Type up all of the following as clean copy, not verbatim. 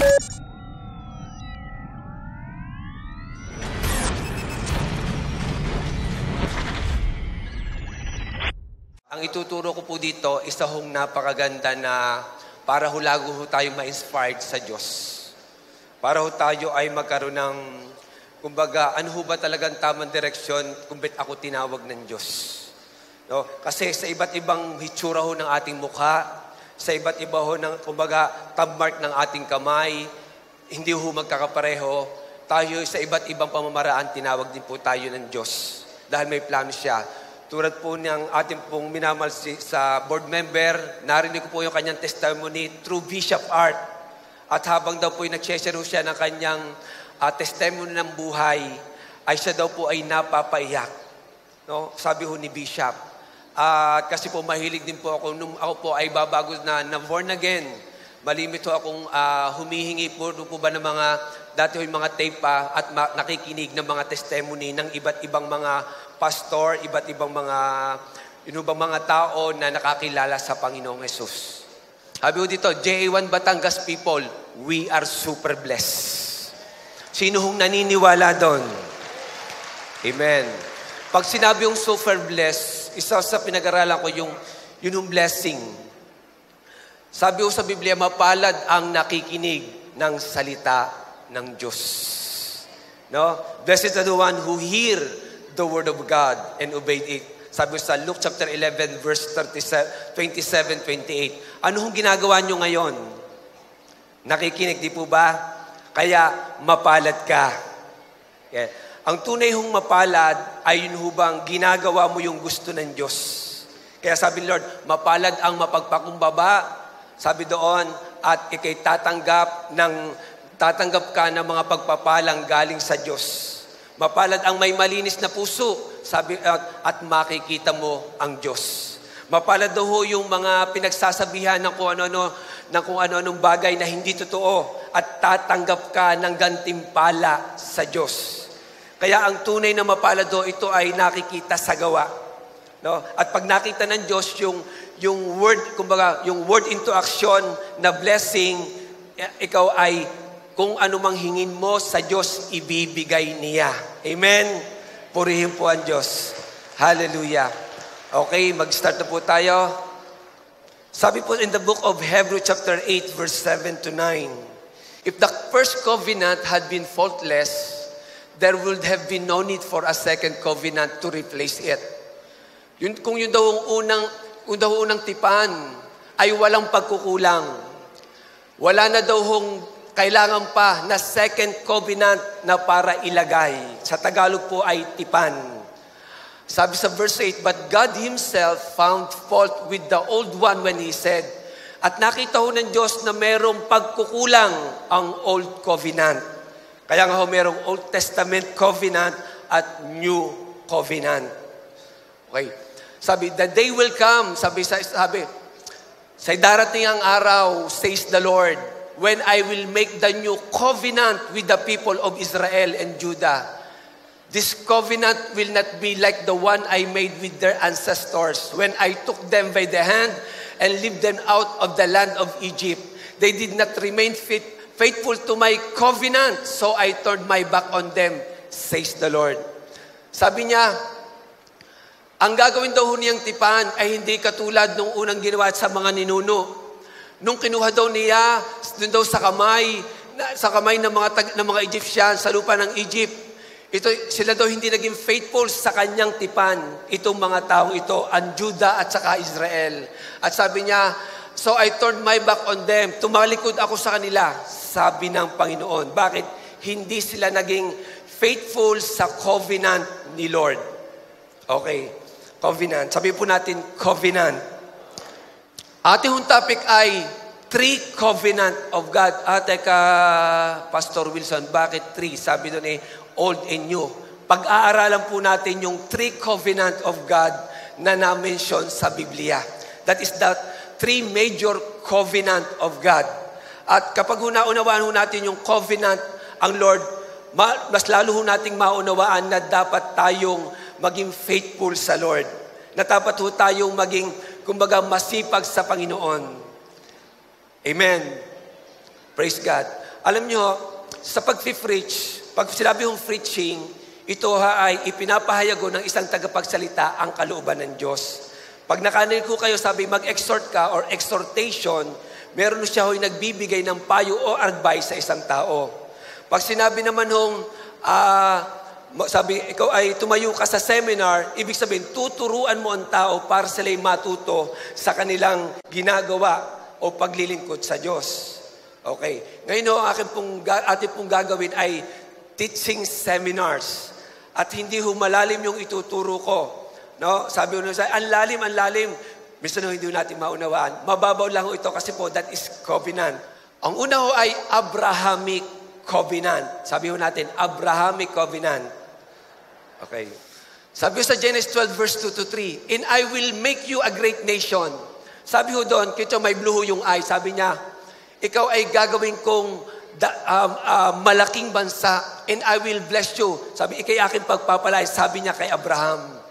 Ang ituturo ko po dito, isa hong napakaganda na para hulago ho tayo ma-inspired sa Diyos. Para ho tayo ay magkaroon ng, kumbaga, ano ho ba talagang tamang direksyon kung ba't ako tinawag ng Diyos? No? Kasi sa iba't ibang hitsura ho ng ating mukha, sa iba't iba ho ng, kumbaga, tabmark ng ating kamay, hindi ho magkakapareho, tayo sa iba't ibang pamamaraan, tinawag din po tayo ng Diyos. Dahil may plano siya. Tulad po ng ating pong minamahal sa board member, narinig ko po yung kanyang testimony through Bishop Art. At habang daw po nag-share siya ng kanyang testimony ng buhay, ay siya daw po ay napapaiyak. No? Sabi ho ni Bishop. Kasi po mahilig din po ako, nung ako po ay babago na born again, malimit ho akong humihingi po ba ng mga, dati ho yung mga tape pa at nakikinig ng mga testimony ng iba't ibang mga pastor, iba't ibang mga tao na nakakilala sa Panginoong Hesus. Sabi ko dito, JA1 Batangas people, we are super blessed. Sino hong naniniwala doon? Amen. Pag sinabi yung super blessed, isa sa pinag-aralan ko yung blessing. Sabi ko sa Biblia, mapalad ang nakikinig ng salita ng Diyos. No? Blessed is the one who hear the word of God and obeyed it. Sabi sa Luke chapter 11 verse 27-28. Ano hong ginagawa nyo ngayon? Nakikinig, di po ba? Kaya mapalad ka. Yeah. Ang tunay hong mapalad ay yun hubang ginagawa mo yung gusto ng Diyos. Kaya sabi Lord, mapalad ang mapagpakumbaba. Sabi doon, at ikay tatanggap ka ng mga pagpapalang galing sa Diyos. Mapalad ang may malinis na puso, sabi, at makikita mo ang Diyos. Mapalad daw ho yung mga pinagsasabihan ng kung ano-anong bagay na hindi totoo at tatanggap ka ng gantimpala sa Diyos. Kaya ang tunay na mapalad do, ito ay nakikita sa gawa. No? At pag nakita ng Diyos yung word, kumbaga, yung word into action na blessing, ikaw ay kung anumang hingin mo sa Diyos, ibibigay niya. Amen? Purihin po ang Diyos. Hallelujah. Okay, mag-start na po tayo. Sabi po in the book of Hebrews chapter 8, verse 7-9, if the first covenant had been faultless, there would have been no need for a second covenant to replace it. Kung yun daw ang unang tipan ay walang pagkukulang. Wala na daw kailangan pa na second covenant na para ilagay. Sa Tagalog po ay tipan. Sabi sa verse 8, but God Himself found fault with the old one when He said, at nakita ho ng Diyos na merong pagkukulang ang old covenant. Kaya nga ho merong Old Testament covenant at New covenant. Okay. Sabi, the day will come, sabi sa darating ang araw, says the Lord, when I will make the new covenant with the people of Israel and Judah. This covenant will not be like the one I made with their ancestors when I took them by the hand and led them out of the land of Egypt. They did not remain faithful to my covenant, so I turned my back on them, says the Lord. Sabi niya, ang gagawin daw niyang tipan ay hindi katulad nung unang ginawa sa mga ninuno. Nung kinuha daw niya, dun daw sa kamay ng mga Egyptian, sa lupa ng Egypt, sila daw hindi naging faithful sa kanyang tipan, itong mga taong ito, ang Judah at saka Israel. At sabi niya, so I turned my back on them, tumalikod ako sa kanila, sabi ng Panginoon. Bakit? Hindi sila naging faithful sa covenant ni Lord. Okay, covenant. Sabi po natin, covenant. Ating topic ay three covenant of God. Pastor Wilson, bakit three? Sabi doon old and new. Pag-aaralan po natin yung three covenant of God na na-mention sa Biblia. That is the three major covenant of God. At kapag unaunawaan natin yung covenant, ang Lord, mas lalo nating maunawaan na dapat tayong maging faithful sa Lord. Na dapat tayong maging masipag sa Panginoon. Amen. Praise God. Alam nyo, sa pag-preach, pag sinabi hong preaching, ito ay ipinapahayago ng isang tagapagsalita ang kalooban ng Diyos. Pag nakarinig ko kayo, sabi mag-exhort ka or exhortation, meron siya ho'y nagbibigay ng payo o advice sa isang tao. Pag sinabi naman hong, sabi, ikaw ay tumayo ka sa seminar, ibig sabihin, tuturuan mo ang tao para sila'y matuto sa kanilang ginagawa o paglilingkod sa Diyos. Okay. Ngayon ho, atin pong gagawin ay teaching seminars. At hindi ho malalim yung ituturo ko. No? Sabi ho sa ang lalim. Minsan ho hindi natin maunawaan. Mababaw lang ho ito kasi po that is covenant. Ang una ho ay Abrahamic covenant. Sabi ho natin, Abrahamic covenant. Okay. Sabi ho sa Genesis 12 verse 2 to 3, and I will make you a great nation. Sabi ho doon, kito may blue ho yung eye. Sabi niya, ikaw ay gagawin kong malaking bansa and I will bless you. Sabi, ikay aking pagpapalay. Sabi niya kay Abraham.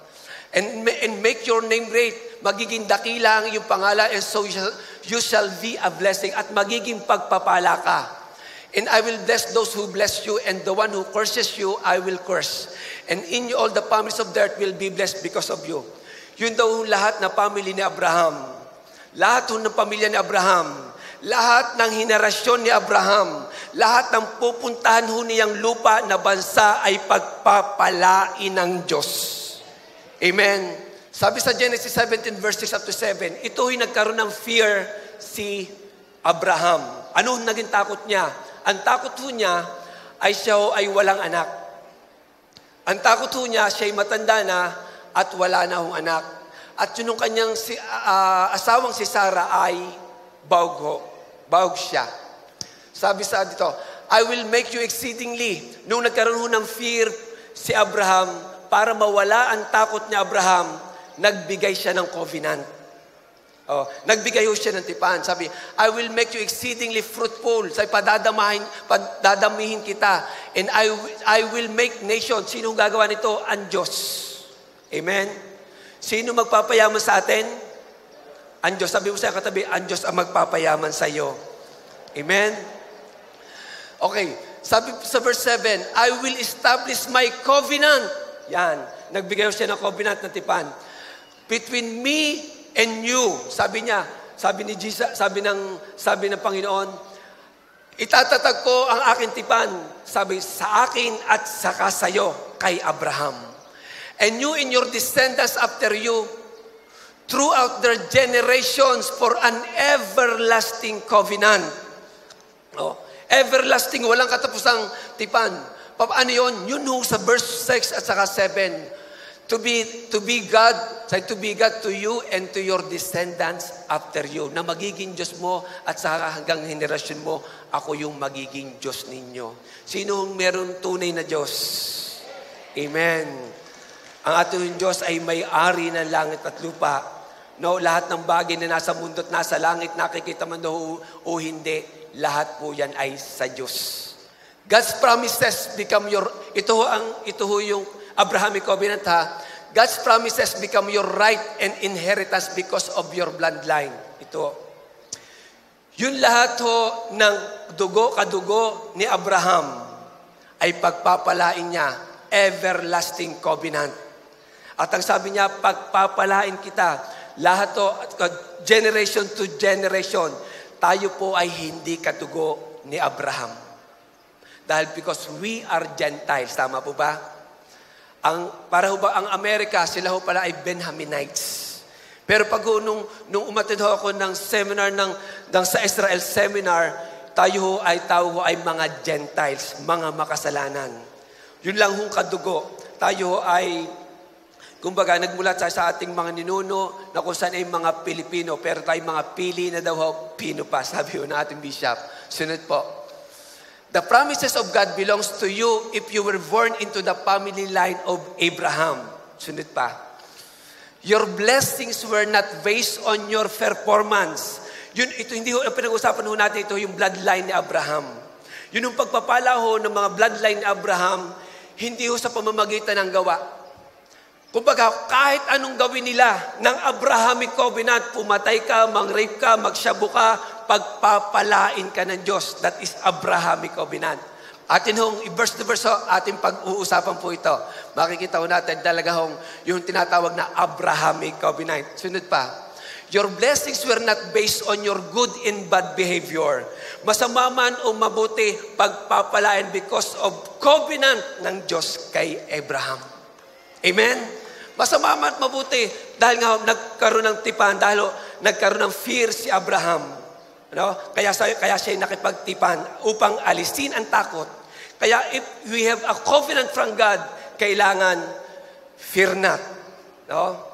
And make your name great. Magiging dakila ang iyong pangalan and so you shall be a blessing. At magiging pagpapala ka. And I will bless those who bless you and the one who curses you, I will curse. And in you all the families of the earth will be blessed because of you. Yun daw lahat na family ni Abraham. Lahat ng pamilya ni Abraham. Lahat ng henerasyon ni Abraham, lahat ng pupuntahan ho niyang lupa na bansa ay pagpapalain ng Diyos. Amen. Sabi sa Genesis 17 verse 6 up to 7, ito'y nagkaroon ng fear si Abraham. Ano naging takot niya? Ang takot ho niya ay siya ay walang anak. Ang takot ho niya, siya ay matanda na at wala na hong anak. At yun yung kanyang asawang si Sarah ay bawg siya. Sabi sa dito, I will make you exceedingly. Nung nagkaroon ng fear si Abraham, para mawala ang takot ni Abraham, nagbigay siya ng covenant. Nagbigay siya ng tipan. Sabi, I will make you exceedingly fruitful. Sabi, padadamihin kita. And I will make nation. Sino gagawa nito? Ang Diyos. Amen? Sino magpapayaman sa atin? Ang Diyos, sabi mo sa katabi, ang Diyos ang magpapayaman sa iyo. Amen? Okay, sabi sa verse 7, I will establish my covenant. Yan, nagbigay siya ng covenant ng tipan. Between me and you, sabi niya, sabi ni Jesus, sabi ng Panginoon, itatatag ko ang aking tipan, sabi, sa akin at saka sa iyo, kay Abraham. And you and your descendants after you, throughout their generations for an everlasting covenant. Everlasting, walang katapusang tipan. Paano yun? Yun sa verse 6 at saka 7. To be God to you and to your descendants after you. Na magiging Diyos mo at saka hanggang henerasyon mo, ako yung magiging Diyos ninyo. Sino meron tunay na Diyos? Amen. Ang ating Diyos ay may-ari ng langit at lupa. No, lahat ng bagay na nasa mundo at nasa langit, nakikita man o hindi, lahat po yan ay sa Diyos. God's promises become your, ito yung Abrahamic covenant ha. God's promises become your right and inheritance because of your bloodline. Ito. Yun lahat ho ng kadugo ni Abraham ay pagpapalain niya, everlasting covenant. At ang sabi niya, pagpapalain kita. Lahat to, generation to generation, tayo po ay hindi katugo ni Abraham. Dahil because we are Gentiles, tama po ba? Para ho ba ang Amerika, sila ho pala ay Benjaminites. Pero pag nung umatid ho ako ng seminar sa Israel seminar, tayo ho ay mga Gentiles, mga makasalanan. Yun lang hong kadugo. Tayo ho ay kumbaga, nagmula sa ating mga ninuno na kung saan ay mga Pilipino, pero tayo mga pili na daw Pino pa, sabi na ating bishop. Sunod po. The promises of God belongs to you if you were born into the family line of Abraham. Sunod pa. Your blessings were not based on your performance. Ito hindi pinag-usapan natin, ito yung bloodline ni Abraham. Yun yung pagpapala ng mga bloodline ni Abraham, hindi sa pamamagitan ng gawa. Kumbaga, kahit anong gawin nila ng Abrahamic covenant, pumatay ka, mang-rape ka, magsyabu ka, pagpapalain ka ng Diyos. That is Abrahamic covenant. Atin hong, verse to verse, ating pag-uusapan po ito. Makikita ho natin talaga hong yung tinatawag na Abrahamic covenant. Sunod pa. Your blessings were not based on your good and bad behavior. Masama man o mabuti, pagpapalain because of covenant ng Diyos kay Abraham. Amen? Masama man at mabuti, dahil nga nagkaroon ng tipan, dahil nagkaroon ng fear si Abraham. No? Kaya siya nakipagtipan upang alisin ang takot. Kaya if we have a covenant from God, kailangan fear not. No?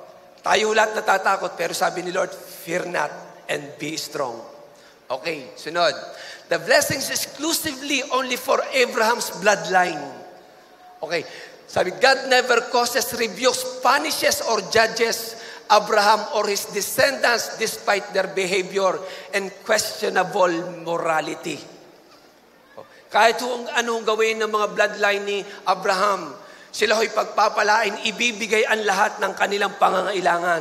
Tayo lahat natatakot, pero sabi ni Lord, fear not and be strong. Okay, sunod. The blessings exclusively only for Abraham's bloodline. Okay, sabi, God never causes, rebukes, punishes, or judges Abraham or his descendants despite their behavior and questionable morality. Kahit kung anong gawin ng mga bloodline ni Abraham, sila ho'y pagpapalain, ibibigay ang lahat ng kanilang pangangailangan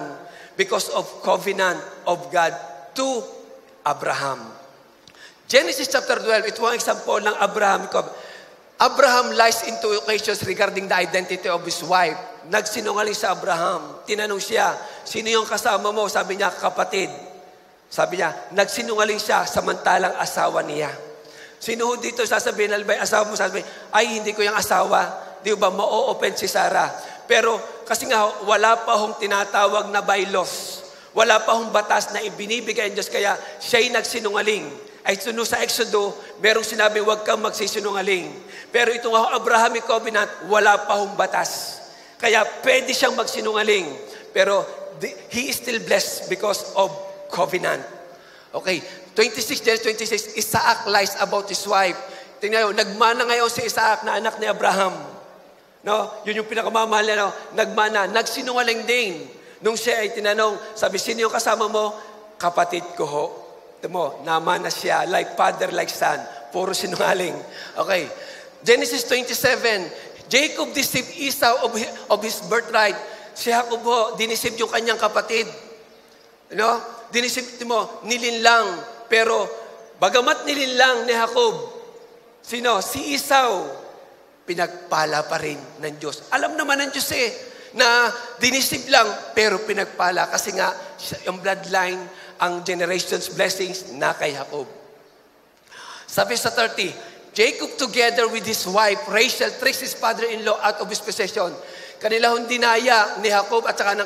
because of covenant of God to Abraham. Genesis chapter 12, ito ang example ng Abraham. Abraham lies into occasions regarding the identity of his wife. Nagsinungaling sa Abraham. Tinanong siya, sino yung kasama mo? Sabi niya, kapatid. Sabi niya, nagsinungaling siya samantalang asawa niya. Sino dito sasabihin, albay, asawa mo, sasabihin, ay, hindi ko yung asawa. Di ba, ma-o-open si Sarah. Pero kasi nga, wala pa hong tinatawag na bylaws. Wala pa hong batas na ibinibigay ng Diyos. Kaya siya'y nagsinungaling. Ay sa Exodo, merong sinabi, huwag kang magsisinungaling. Pero itong Abrahamic covenant, wala pa hong batas. Kaya pwede siyang magsinungaling. Pero he is still blessed because of covenant. Okay, 26, Genesis 26, Isaac lies about his wife. Tingnan nyo, nagmana ngayon si Isaac na anak ni Abraham. No, yun yung pinakamamahal na, no? Nagmana, nagsinungaling din. Nung siya ay tinanong, sabi, sino yung kasama mo? Kapatid ko ho. Ito mo, namana siya, like father, like son. Puro sinungaling. Okay. Genesis 27, Jacob deceived Esau of his birthright. Si Jacob ho, dinisip yung kanyang kapatid. No? Dinisip mo, nilinlang. Pero, bagamat nilinlang ni Jacob, sino? Si Esau. Pinagpala pa rin ng Diyos. Alam naman ng Diyos na dinisip lang, pero pinagpala. Kasi nga, yung bloodline, ang generation's blessings na kay Jacob. Sabi sa 30, Jacob together with his wife, Rachel, traced his father-in-law out of his possession. Kanila hong dinaya ni Jacob at saka ng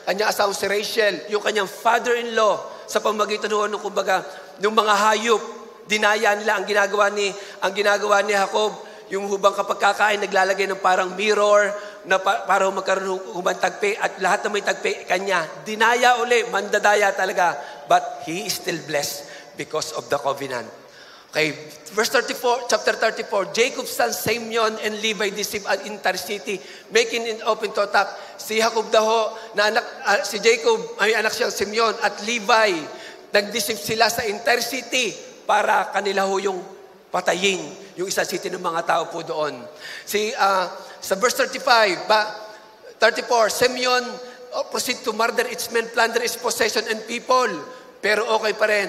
kanyang asawang si Rachel, yung kanyang father-in-law, sa pamagitan ng kumbaga, ng mga hayop, dinaya nila ang ginagawa ni Jacob. Yung hubang kapag kakain, naglalagay ng parang mirror na para magkaroon hubang tagpi at lahat na may tagpi, kanya. Dinaya uli, mandadaya talaga. But he is still blessed because of the covenant. Okay, verse 34, chapter 34, Jacob's son Simeon and Levi deceived an entire city, making it open to attack. Si Jacob daw, na anak, si Jacob, ay anak siyang Simeon at Levi, nag-deceive sila sa entire city para kanila ho yung patayin yung isang city ng mga tao po doon. Sa verse 35, 34, Simeon proceed to murder its men, plunder its possession and people. Pero okay pa rin.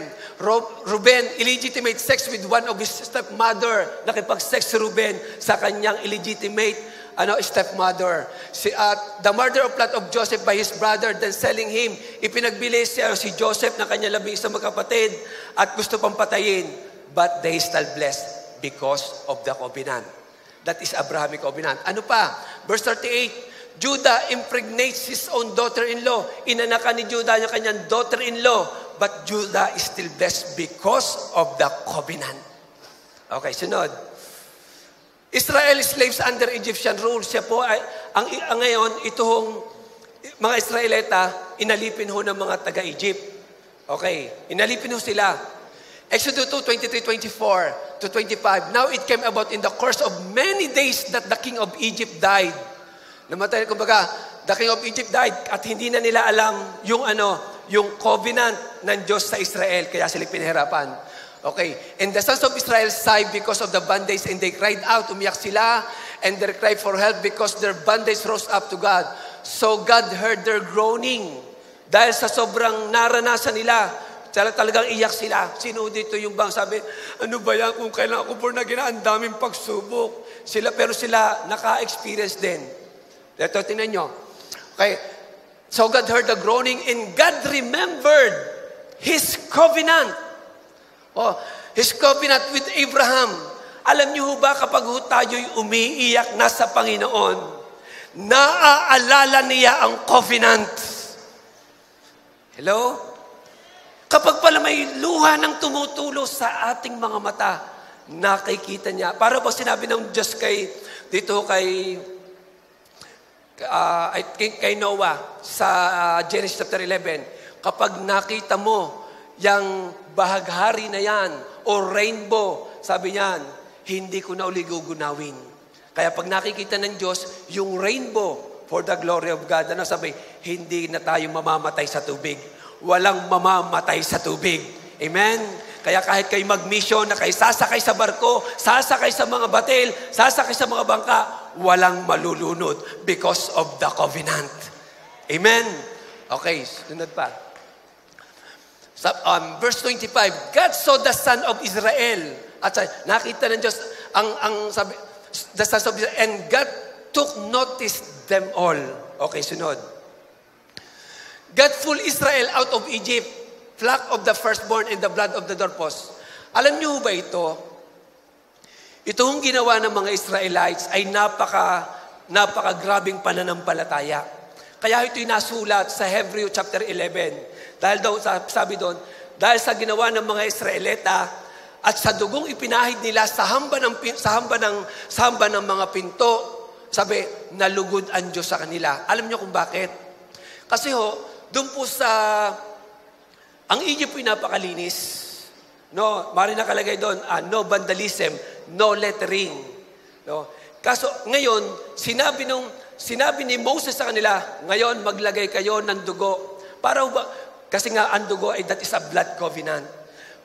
Reuben, illegitimate sex with one of his stepmother. Nakipag-sex si Reuben sa kanyang illegitimate stepmother. The murder of plot of Joseph by his brother, then selling him. Ipinagbili si Joseph na kanyang labing isang magkapatid at gusto pang patayin. But they still blessed because of the covenant. That is Abrahamic covenant. Ano pa? Verse 38, Judah impregnates his own daughter-in-law. Inanakan ni Judah niya kanyang daughter-in-law. But Judah is still blessed because of the covenant. Okay, sunod. Israel slaves under Egyptian rule. Siya po ay, ngayon, itong mga Israelita, inalipin ho ng mga taga-Egypt. Okay, inalipin ho sila. Exodus 2, 23, 24 to 25. Now it came about in the course of many days that the king of Egypt died. Namatay, kumbaga, the king of Egypt died at hindi na nila alam yung covenant ng Diyos sa Israel. Kaya sila pinahirapan. Okay. And the sons of Israel sighed because of the bondage and they cried out, umiyak sila, and they cried for help because their bondage rose up to God. So God heard their groaning. Dahil sa sobrang naranasan nila, Talagang iyak sila. Sino dito yung bang sabi, ano ba yan kung kailan ako born again, ang daming pagsubok. Pero sila naka-experience din. Ito, tingnan nyo. Okay. So God heard the groaning and God remembered His covenant. His covenant with Abraham. Alam niyo ba kapag tayo'y umiiyak na sa Panginoon, naaalala niya ang covenant. Hello? Kapag pala may luha ng tumutulo sa ating mga mata, nakikita niya. Para ba sinabi ng Diyos kay Noah sa Genesis chapter 11, kapag nakita mo yung bahaghari na yan o rainbow, sabi niyan, hindi ko na uli gugunawin. Kaya pag nakikita ng Diyos, yung rainbow for the glory of God, sabi, hindi na tayo mamamatay sa tubig. Walang mamamatay sa tubig. Amen? Kaya kahit kayo mag-mission na kayo sasakay sa barko, sasakay sa mga batil, sasakay sa mga bangka, walang malulunod because of the covenant. Amen? Okay, sunod pa. Verse 25, God saw the son of Israel. At nakita ng Diyos, sabi, the sons of Israel, and God took notice them all. Okay, sunod. God pulled Israel out of Egypt, flock of the firstborn and the blood of the doorpost. Alam niyo ba ito? Itong ginawa ng mga Israelites ay napaka-grabing pananampalataya. Kaya ito'y nasulat sa Hebrew chapter 11. Dahil daw, sabi doon, dahil sa ginawa ng mga Israelita at sa dugong ipinahid nila sa hamba ng mga pinto, sabi, nalugod ang Diyos sa kanila. Alam niyo kung bakit? Kasi doon po ang Egypt po napakalinis. No, mari nakalagay doon, no vandalism, no littering. No? Kaso ngayon, sinabi ni Moses sa kanila, ngayon maglagay kayo ng dugo. Kasi nga ang dugo ay that is a blood covenant.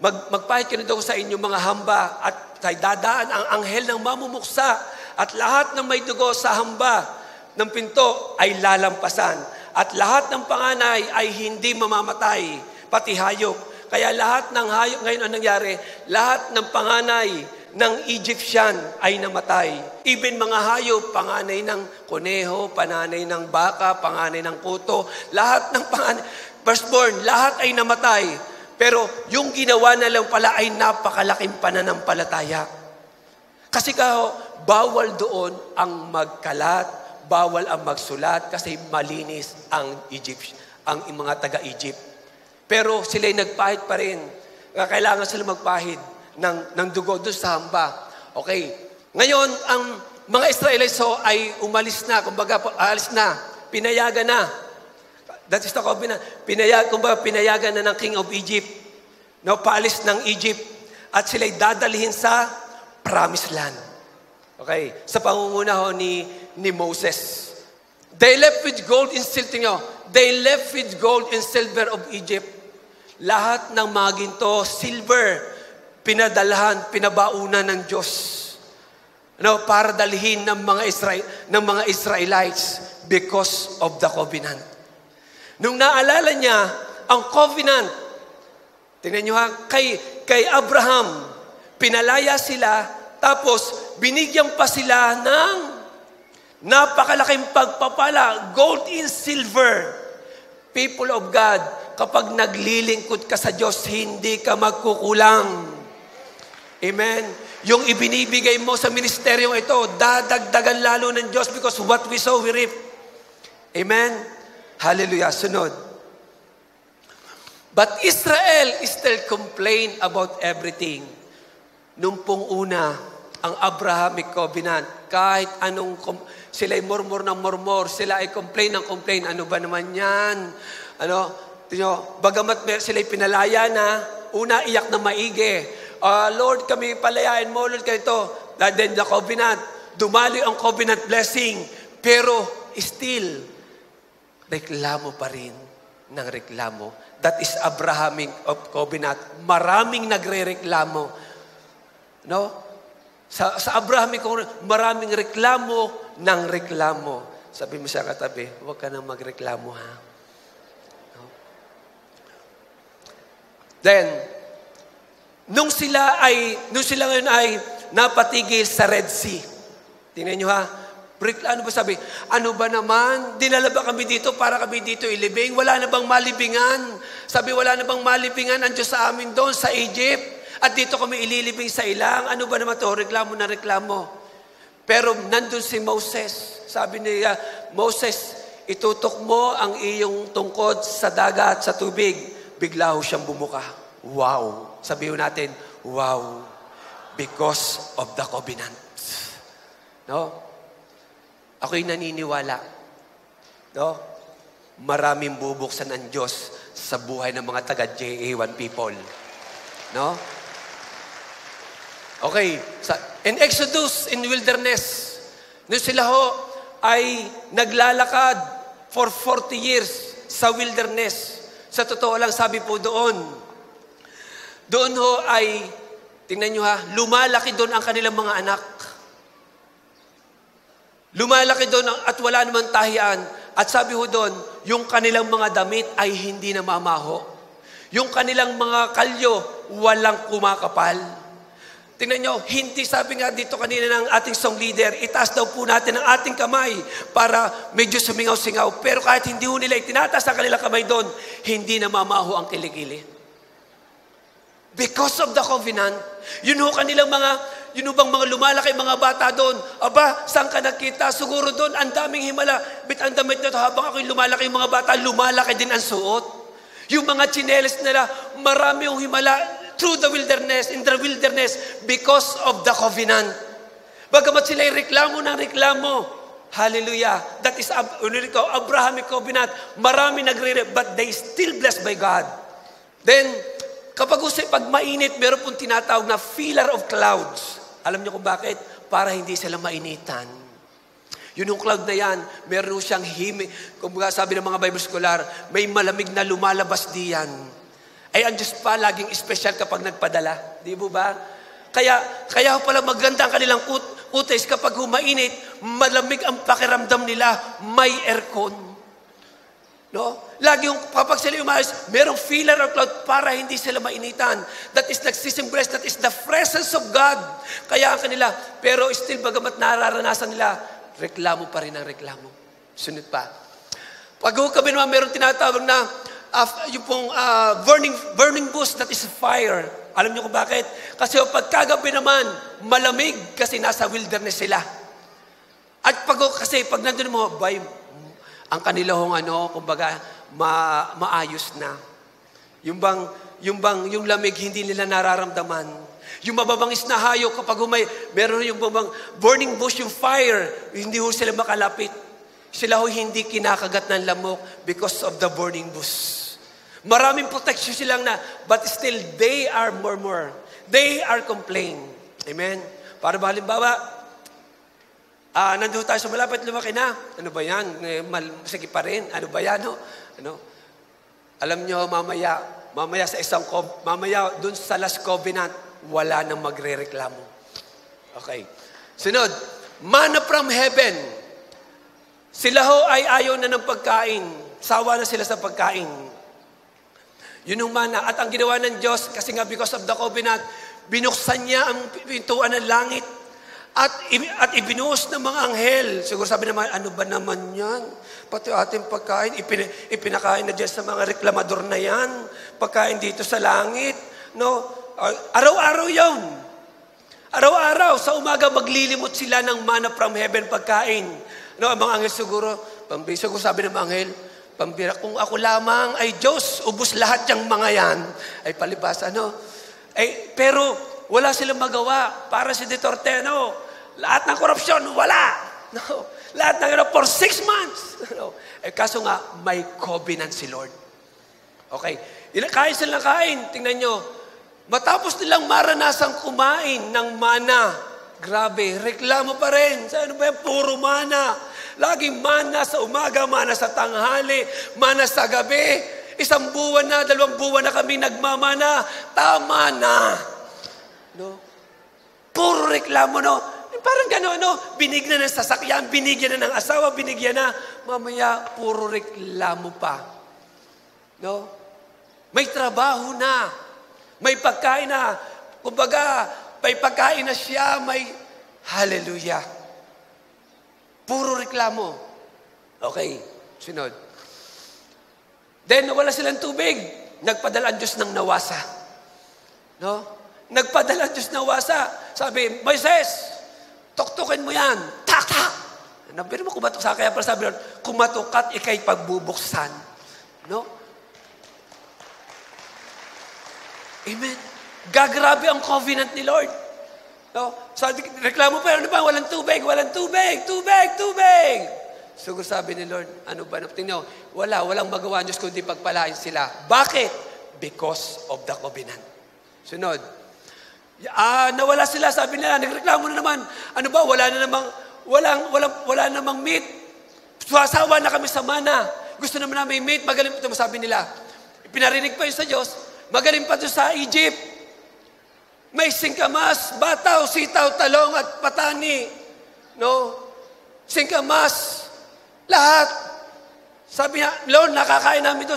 Magpahid kayo ng dugo sa inyong mga hamba at dadaan ang anghel ng mamumuksa at lahat ng may dugo sa hamba ng pinto ay lalampasan. At lahat ng panganay ay hindi mamamatay, pati hayop. Kaya lahat ng hayop, ngayon ang nangyari, lahat ng panganay ng Egyptian ay namatay. Even mga hayop, panganay ng kuneho, panganay ng baka, panganay ng kuto, lahat ng panganay, firstborn, lahat ay namatay. Pero yung ginawa na lang pala ay napakalaking pananampalataya. Kasi bawal doon ang magkalat, bawal ang magsulat kasi malinis ang mga taga-Egypt. Pero sila'y nagpahid pa rin. Kailangan sila magpahid ng dugo doon sa hamba. Okay. Ngayon, ang mga Israelites ay umalis na, alis na, pinayagan na. That is the covenant. Pinayagan na ng King of Egypt. No, paalis ng Egypt. At sila'y dadalhin sa Promised Land. Okay. Sa pangunguna ni Moses. They left with gold and silver. They left with gold and silver of Egypt. Lahat ng mga ginto, silver, pinabaunan ng Diyos. Para dalhin ng mga Israelites because of the covenant. Nung naalala niya ang covenant, tingnan niyo kay Abraham, pinalaya sila, tapos binigyan pa sila ng napakalaking pagpapala, gold and silver. People of God, kapag naglilingkod ka sa Diyos, hindi ka magkukulang. Amen? Yung ibinibigay mo sa ministeryong ito, dadagdagan lalo ng Diyos because what we sow, we reap. Amen? Hallelujah. Sunod. But Israel still complained about everything. Nung pong una, ang Abrahamic covenant, kahit anong sila ay murmur ng murmur, sila ay complain ng complain, ano ba naman yan? Bagamat sila ay pinalaya na, una iyak na maigi. Lord, kami palayain mo, Lord, ganito. Then the covenant, dumali ang covenant blessing, pero still, reklamo pa rin ng reklamo. That is Abrahamic of covenant. Maraming nagre-reklamo. No? Sa Abrahamic covenant, maraming reklamo ng reklamo. Sabi mo sa katabi, huwag ka nang magreklamo, ha? No? Then, nung sila ngayon ay napatigil sa Red Sea. Tingnan nyo ha. Ano ba sabi? Ano ba naman? Dinala ba kami dito para kami dito ilibing? Wala na bang malibingan? Sabi, wala na bang malibingan ang Diyos sa amin doon sa Egypt? At dito kami ililibing sa ilang? Ano ba naman to? Reklamo na reklamo. Pero nandun si Moses. Sabi niya, Moses, itutok mo ang iyong tungkod sa dagat, sa tubig. Bigla ho siyang bumuka. Wow. Sabihin natin, wow. Because of the covenant. No? Ako'y naniniwala, no? Maraming bubuksan ng Diyos sa buhay ng mga taga-JA1 people. No? Okay. In Exodus, in wilderness, nung sila ho ay naglalakad for 40 years sa wilderness. Sa totoo lang, sabi po doon ho ay, tingnan nyo ha, lumalaki doon ang kanilang mga anak. Lumalaki doon at wala naman tahian. At sabi ho doon, yung kanilang mga damit ay hindi namamaho. Yung kanilang mga kalyo, walang kumakapal. Tingnan nyo, hindi sabi nga dito kanina ng ating song leader, itaas daw po natin ang ating kamay para medyo sumingaw-singaw. Pero kahit hindi ho nila itinataas ang kanilang kamay doon, hindi namamaho ang kilikili. Because of the covenant, yun ho kanilang yun bang mga lumalaki, mga bata doon? Aba, saan ka nakita? Siguro doon, ang daming himala. Bit ang damit na ito, habang ako'y lumalaki, yung mga bata, lumalaki din ang suot. Yung mga tsinelas nila, marami yung himala through the wilderness, in the wilderness, because of the covenant. Bagamat sila'y reklamo ng reklamo. Hallelujah. That is, Abrahamic covenant. Marami but they still blessed by God. Then, pag mainit, meron pong tinatawag na pillar of clouds. Alam niyo kung bakit? Para hindi sila mainitan. Yun yung cloud na yan, meron siyang kung sabi ng mga Bible scholar, may malamig na lumalabas diyan. Ay, ang Diyos pa, laging special kapag nagpadala. Di ba? Kaya pala maganda ang kanilang kutis kapag humainit, malamig ang pakiramdam nila, may aircon. No? Lagi yung kapag sila umayos, merong pillar of cloud para hindi sila mainitan. That is nagsisimpress, that is the presence of God. Kaya ang kanila, pero still bagamat nararanasan nila, reklamo pa rin ang reklamo. Sunod pa. Pag kami naman meron tinatawag na yung pong burning bush, that is fire. Alam niyo kung bakit? Kasi pagkagabi naman, malamig kasi nasa wilderness sila. At kasi pag nandun mo, ang kanilang kumbaga, maayos na. Yung lamig, hindi nila nararamdaman. Yung mababangis na hayop, kapag meron yung burning bush, yung fire, hindi ho sila makalapit. Sila ho hindi kinakagat ng lamok because of the burning bush. Maraming protection silang but still, they are murmur. They are complain. Amen? Para ba halimbawa, nandun tayo sa malapit, lumaki na. Ano ba yan? Sige pa rin. Ano ba yan? Alam nyo, mamaya sa mamaya dun sa last covenant, wala nang magre-reklamo. Okay. Sunod, manna from heaven. Sila ho ay ayaw na ng pagkain. Sawa na sila sa pagkain. Yun yung manna. At ang ginawa ng Diyos, kasi nga because of the covenant, binuksan niya ang pintuan ng langit. At ibinuhos ng mga anghel. Siguro sabi naman, ano ba naman yan? Pati ating pagkain, ipinakain na dyan sa mga reklamador na yan. Pagkain dito sa langit. No? Araw-araw yun. Araw-araw, sa umaga maglilimot sila ng manna from heaven pagkain. No, ang mga anghel siguro sabi ng mga anghel, pambira, kung ako lamang ay Diyos, ubos lahat yung mga yan. Ay palibas, pero wala silang magawa. Para si Duterte, lahat ng korupsyon, wala. No. Lahat ng for 6 months. No. Kaso nga, may covenant si Lord. Okay. Kain silang kain. Tingnan nyo. Matapos nilang maranasang kumain ng mana, grabe, reklamo pa rin. Ano ba yan? Puro mana. Laging mana sa umaga, mana sa tanghali, mana sa gabi. 1 buwan na, 2 buwan na kami nagmamana. Tama na. No? Puro reklamo, Parang gano'n, binigyan na ng sasakyan, binigyan na ng asawa, binigyan na. Mamaya, puro reklamo pa. No? May trabaho na. May pagkain na. Kumbaga, may pagkain na siya, may hallelujah. Puro reklamo. Okay, sunod. Then, wala silang tubig. Nagpadala ang Diyos ng nawasa. No? Nagpadala ang Diyos ng nawasa. Sabi, Moises, tuktukin mo yan. Tak, tak. Nabiro mo kumatok sa kaya para sabi nun, kumatukat, ikay pagbubuksan. No? Amen. Gagrabe ang covenant ni Lord. No? Sabi, reklamo pa, ano ba? Walang tubig, walang tubig, tubig, tubig. Siguro sabi ni Lord, ano ba? Tingnan, walang magawa ang Diyos kundi pagpalain sila. Bakit? Because of the covenant. Sunod. Nawala sila, sabi nila, nagreklamo na naman. Ano ba? Wala namang meat. Suwasawa na kami sa mana. Gusto naman namin meat. Magaling ito, sabi nila. Pinarinig pa yun sa Diyos. Magaling pa ito sa Egypt. May singkamas, bataw, sitaw, talong at patani. No? Singkamas. Lahat. Sabi niya, Lord, nakakain namin ito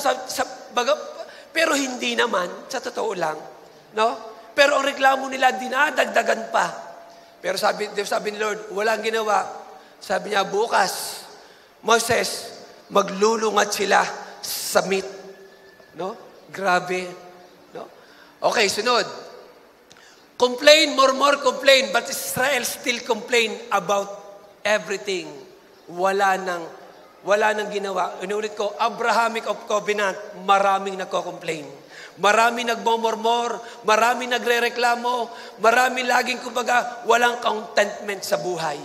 pero hindi naman, sa totoo lang. No? Pero ang reklamo nila, dinadagdagan pa. Pero sabi ni Lord, walang ginawa. Sabi niya, bukas, Moses, maglulungat sila sa meat. No? Grabe. No? Okay, sunod. Complain, murmur, complain, but Israel still complain about everything. Wala nang ginawa. Inulit ko, Abrahamic of Covenant, maraming nagko-complain. Maraming nagmomormor, maraming nagre-reklamo, maraming laging kumbaga, walang contentment sa buhay.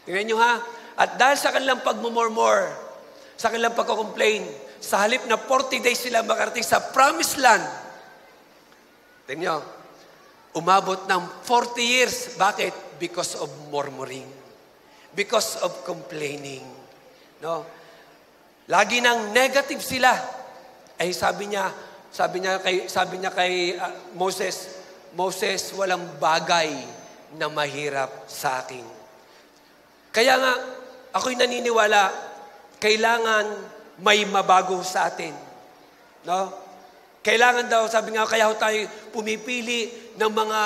Tingnan nyo ha, at dahil sa kanilang pagmomormor, sa kanilang pagko-complain, sa halip na 40 days sila makarating sa promised land, tingnan nyo, umabot ng 40 years. Bakit? Because of murmuring. Because of complaining. No? Lagi nang negative sila. Ay sabi niya kay Moses, walang bagay na mahirap sa akin. Kaya nga, ako'y naniniwala, kailangan may mabago sa atin. No? Kailangan daw, sabi nga, kaya tayo pumipili ng mga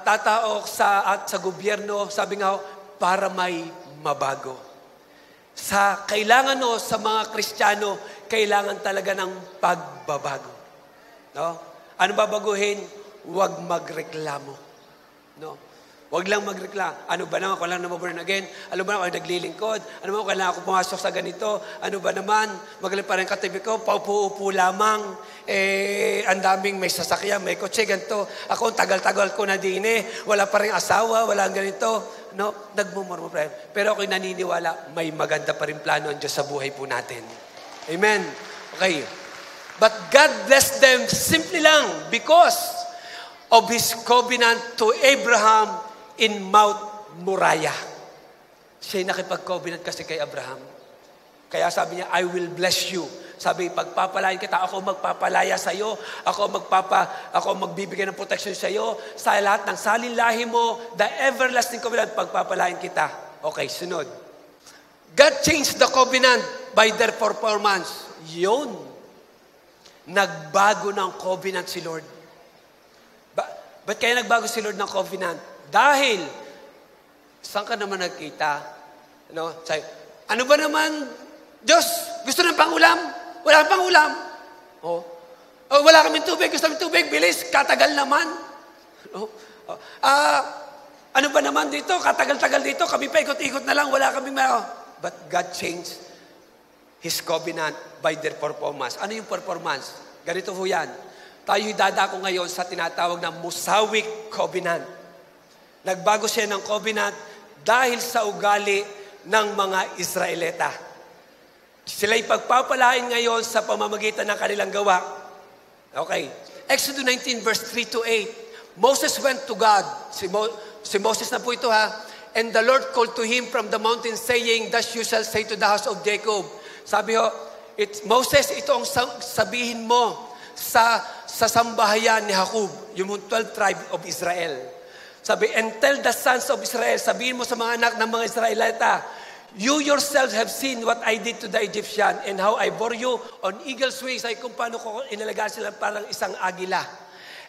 tatao sa gobyerno, sabi nga, para may mabago. Kailangan sa mga Kristiyano, kailangan talaga ng pagbabago. No? Ano babaguhin? Huwag magreklamo. No? Huwag lang magreklamo. Ano ba naman, kung lang naman born again? Ano ba naman, ako naglilingkod? Ano ba, kailangan ako pumasok sa ganito? Ano ba naman, magaling pa rin katabi ko, paupo-upo lamang, ang daming may sasakyan, may kotse, ganito. Ako, tagal-tagal ko na din wala pa rin asawa, wala ganito. No, nagmumurmur pa rin. Pero ako'y naniniwala, may maganda pa rin plano ang Diyos sa buhay po natin. Amen. Okay. But God blessed them simply lang because of His covenant to Abraham in Mount Moriah. Siya'y nakipag-covenant kasi kay Abraham. Kaya sabi niya, I will bless you. Sabi, pagpapalain kita, ako magpapalaya sa iyo, ako magbibigay ng protection sa iyo, sa lahat ng salinlahi mo, the everlasting covenant, pagpapalain kita. Okay, sunod. God changed the covenant by their performance. Yun. Nagbago ng covenant si Lord. Ba't kaya nagbago si Lord ng covenant? Dahil, saan ka naman nagkita? Ano ba naman, Diyos, gusto ng pangulam? Wala pang ulam. Wala kaming tubig. Gusto kaming tubig. Bilis. Katagal naman. Ano ba naman dito? Katagal-tagal dito. Kami pa ikot-ikot na lang. Wala kaming But God changed His covenant by their performance. Ano yung performance? Ganito ho yan. Tayo'y dadako ngayon sa tinatawag na Mosaic Covenant. Nagbago siya ng covenant dahil sa ugali ng mga Israelita. Sila'y pagpapalain ngayon sa pamamagitan ng kanilang gawa. Okay. Exodus 19 verse 3 to 8. Moses went to God. Si Moses na po ito ha. And the Lord called to him from the mountain saying, thus you shall say to the house of Jacob. Sabi ho, Moses, ito ang sabihin mo sa sambahayan ni Jacob, yung 12 tribe of Israel. Sabi, and tell the sons of Israel, sabihin mo sa mga anak ng mga Israelita, You yourselves have seen what I did to the Egyptian and how I bore you on eagle's wings, ay kung paano ko inalagaan sila parang isang agila.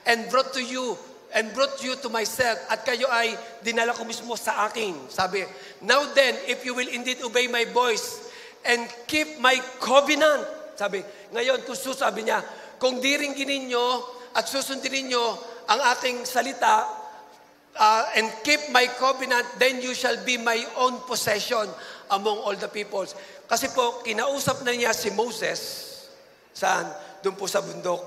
And brought you to myself, at kayo ay dinala ko mismo sa akin. Sabi, now then, if you will indeed obey my voice and keep my covenant. Sabi, ngayon, sabi niya, kung diringgin ninyo at susundin ninyo ang aking salita, and keep my covenant, then you shall be my own possession among all the peoples. Kasi po, kinausap na niya si Moses, saan? Doon po sa bundok.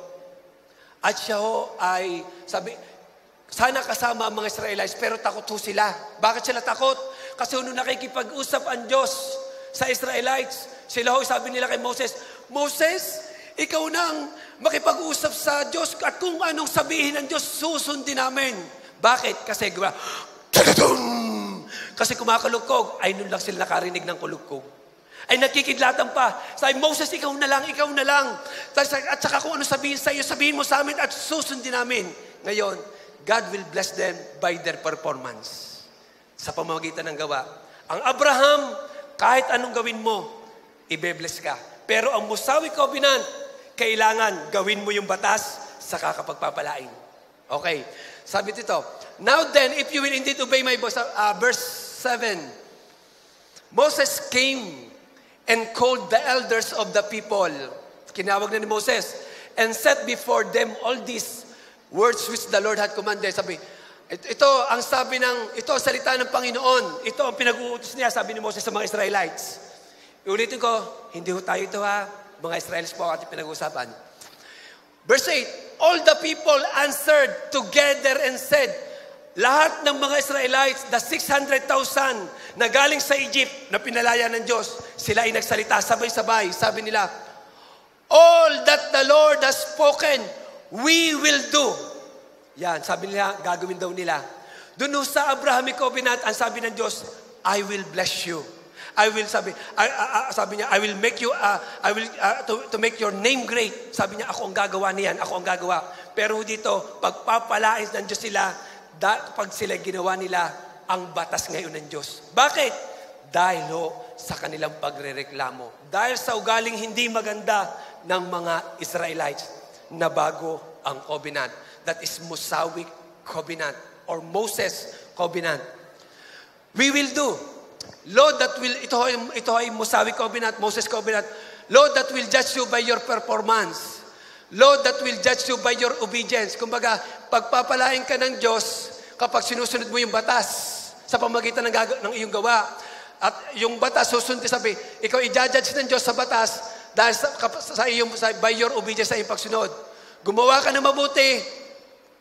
At siya ho ay, sabi, sana kasama ang mga Israelites, pero takot ho sila. Bakit sila takot? Kasi nung nakikipag-usap ang Diyos sa Israelites, sila ho, sabi nila kay Moses, Moses, ikaw nang makipag-usap sa Diyos at kung anong sabihin ng Diyos, susundin namin. Bakit? Kasi kasi kumakalugkog, ay nun lang sila nakarinig ng kulugkog. Ay nakikidlatan pa. Sabi, Moses, ikaw na lang. At saka kung ano sabihin sa iyo, sabihin mo sa amin at susundin namin. Ngayon, God will bless them by their performance. Sa pamamagitan ng gawa. Ang Abraham, kahit anong gawin mo, ibe-bless ka. Pero ang Musawi Covenant, kailangan gawin mo yung batas sa kakapagpapalain. Okay. Sabi dito, now then, if you will indeed obey my voice, verse 7, Moses came and called the elders of the people. Kinawag na ni Moses, and set before them all these words which the Lord had commanded. Sabi, ito ang salita ng Panginoon. Ito ang pinag-uutos niya, sabi ni Moses sa mga Israelites. Iulitin ko, hindi ho tayo ito ha. Mga Israelites po ang ating pinag-uusapan. Verse 8, all the people answered together and said, lahat ng mga Israelites, the 600,000 na galing sa Egypt, na pinalaya ng Diyos, sila ay nagsalita sabay-sabay. Sabi nila, all that the Lord has spoken, we will do. Yan, sabi nila, gagawin daw nila. Doon sa Abrahamic Covenant, ang sabi ng Diyos, I will bless you. Sabi niya, I will make you, to make your name great. Sabi niya, ako ang gagawa niyan, ako ang gagawa. Pero dito, pagpapalais ng Diyos sila, pag sila ginawa nila, ang batas ngayon ng Diyos. Bakit? Dahil sa kanilang pagrereklamo. Dahil sa ugaling hindi maganda ng mga Israelites na bago ang covenant. That is Musawi Covenant or Moses Covenant. We will do. Lord, that will, ito ay Musawi Covenant, Moses Covenant. Lord, that will judge you by your performance. Lord, that will judge you by your obedience. Kumbaga, pagpapalain ka ng Diyos kapag sinusunod mo yung batas sa pamagitan ng iyong gawa. At yung batas, susundin, sabi, ikaw i-judge ng Diyos sa batas dahil by your obedience sa iyong pagsunod. Gumawa ka ng mabuti,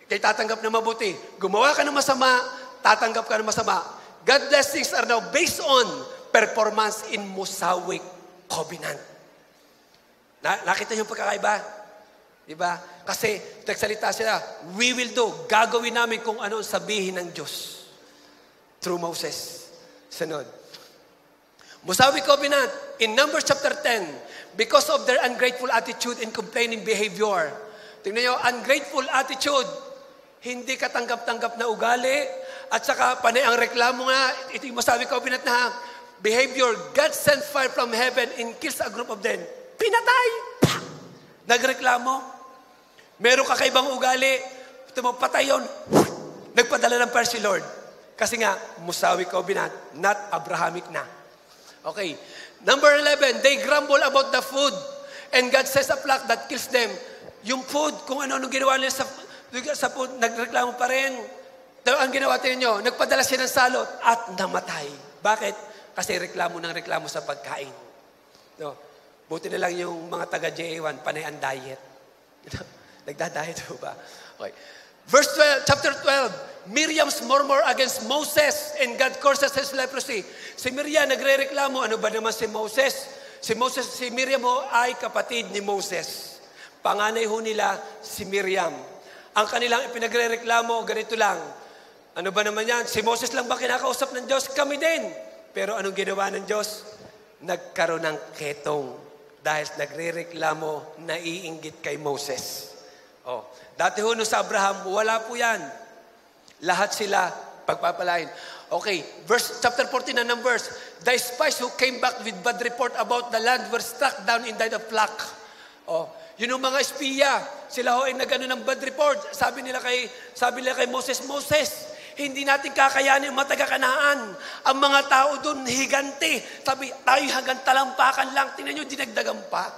kay tatanggap ng mabuti. Gumawa ka ng masama, tatanggap ka ng masama. God blessings are now based on performance in Musawi Covenant. Nakita niyo yung pagkakaiba? Diba? Kasi nagsalita sila, we will do. Gagawin namin kung ano sabihin ng Diyos. Through Moses. Sunod. Musawi Covenant, in Numbers chapter 10, because of their ungrateful attitude and complaining behavior. Tingnan niyo, ungrateful attitude, hindi katanggap-tanggap na ugali, at saka panay ang reklamo nga, ito yung Musawi Covenant na behavior, God sent fire from heaven and kills a group of them. Pinatay! Pa! Nagreklamo. Meron kakaibang ugali, patay yun. Nagpadala ng fire si Lord. Kasi nga, Musawi Covenant, not Abrahamic na. Okay. Number 11, they grumble about the food. And God says a plague that kills them. Yung food, kung ano ginawa nila sa food, nagreklamo pa rin. Ang ginawa nyo, nagpadala siya ng salot at namatay. Bakit? Kasi reklamo sa pagkain. No. Buti na lang yung mga taga-JA1, panay ang diet. Nagda-diet ho ba? Okay. Verse 12, chapter 12, Miriam's murmur against Moses and God curses his leprosy. Si Miriam nagre-reklamo, ano ba naman si Moses? Si Miriam ho ay kapatid ni Moses. Panganay ho nila si Miriam. Ang kanilang ipinagre-reklamo, ganito lang. Ano ba naman yan? Si Moses lang ba kinakausap ng Diyos? Kami din. Pero anong ginawa ng Diyos? Nagkaroon ng ketong. Dahil nagre-reklamo, naiinggit kay Moses. Dati ho sa Abraham, wala po yan. Lahat sila pagpapalain. Okay, chapter 14 na Numbers. The spies who came back with bad report about the land were struck down and died of lack. Oh, yun yung mga espiya. Sila ho ay nagano ng bad report. Sabi nila kay Moses, hindi natin kakayanin ang mataga-Kanaan. Ang mga tao doon, higante. Sabi, tayo hanggang talampakan lang. Tingnan nyo, dinagdagan pa.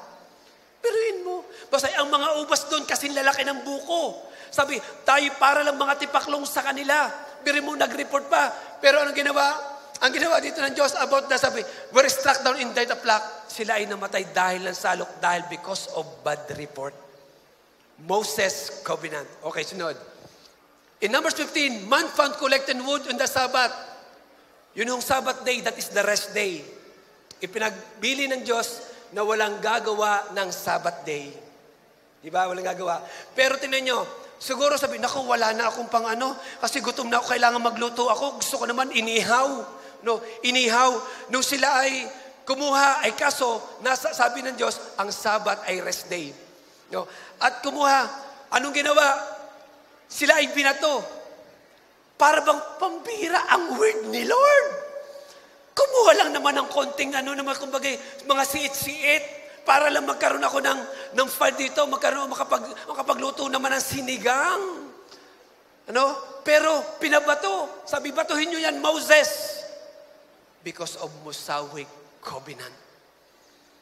Peruin mo. Basta ang mga ubas doon, kasing lalaki ng buko. Sabi, tayo para lang mga tipaklong sa kanila. Pero mo nag-report pa. Pero anong ginawa? Ang ginawa dito ng Diyos about na sabi, were struck down in died of lack. Sila ay namatay dahil ng salok, dahil because of bad report. Moses covenant. Okay, sunod. In Numbers 15, man found collected wood on the Sabbath. Yun yung Sabbath day, that is the rest day. Ipinagbili ng Diyos na walang gagawa ng Sabbath day. Diba? Walang gagawa. Pero tingnan nyo, siguro sabi, naku, wala na akong pang kasi gutom na ako, kailangan magluto ako. Gusto ko naman inihaw. No, inihaw. Nung sila ay kumuha, ay kaso, sabi ng Diyos, ang Sabbath ay rest day. No? At kumuha, anong ginawa? Sila ay binato. Para bang pambira ang word ni Lord. Kumuha lang naman ng konting kumbaga, mga siit-siit, para lang magkaroon ako ng file dito, makapagluto naman ng sinigang. Pero pinabato. Sabi, batuhin nyo yan, Moses. Because of Mosaic covenant.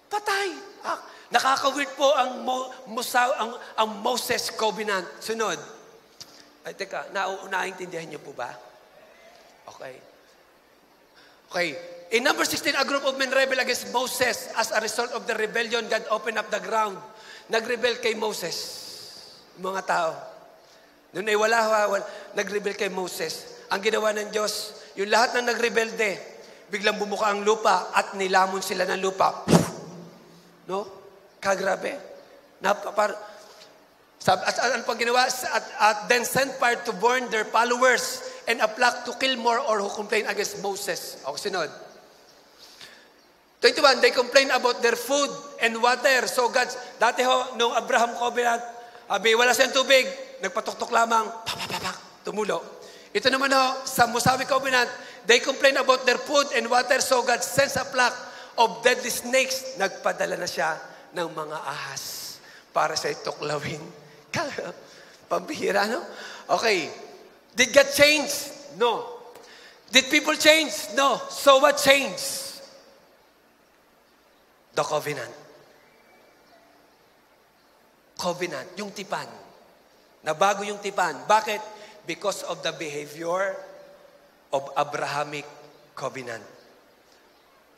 Patay. Nakaka-weird po ang Moses covenant. Sunod. Ay, teka, naintindihan niyo po ba? Okay. In number 16, a group of men rebel against Moses. As a result of the rebellion, God opened up the ground. Nagrebel kay Moses. Mga tao. Noon ay wala, nagrebel kay Moses. Ang ginawa ng Diyos, yung lahat ng nagrebelde, biglang bumuka ang lupa at nilamon sila ng lupa. No? Kagrabe. At ano pang ginawa? At then sent fire to burn their followers and a plague to kill more or who complain against Moses. O, sinod. 21, they complain about their food and water. So God, dati ho, nung Abraham covenant, wala siyang tubig, nagpatuktok lamang, tumulo. Ito naman ho, sa Mosaic covenant, they complain about their food and water, so God sends a plague of deadly snakes. Nagpadala na siya ng mga ahas para sa tuklawin. Pambihira, no? Okay. Did God change? No. Did people change? No. So what changed? The covenant. Covenant, yung tipan. Nabago yung tipan. Bakit? Because of the behavior of Abrahamic covenant.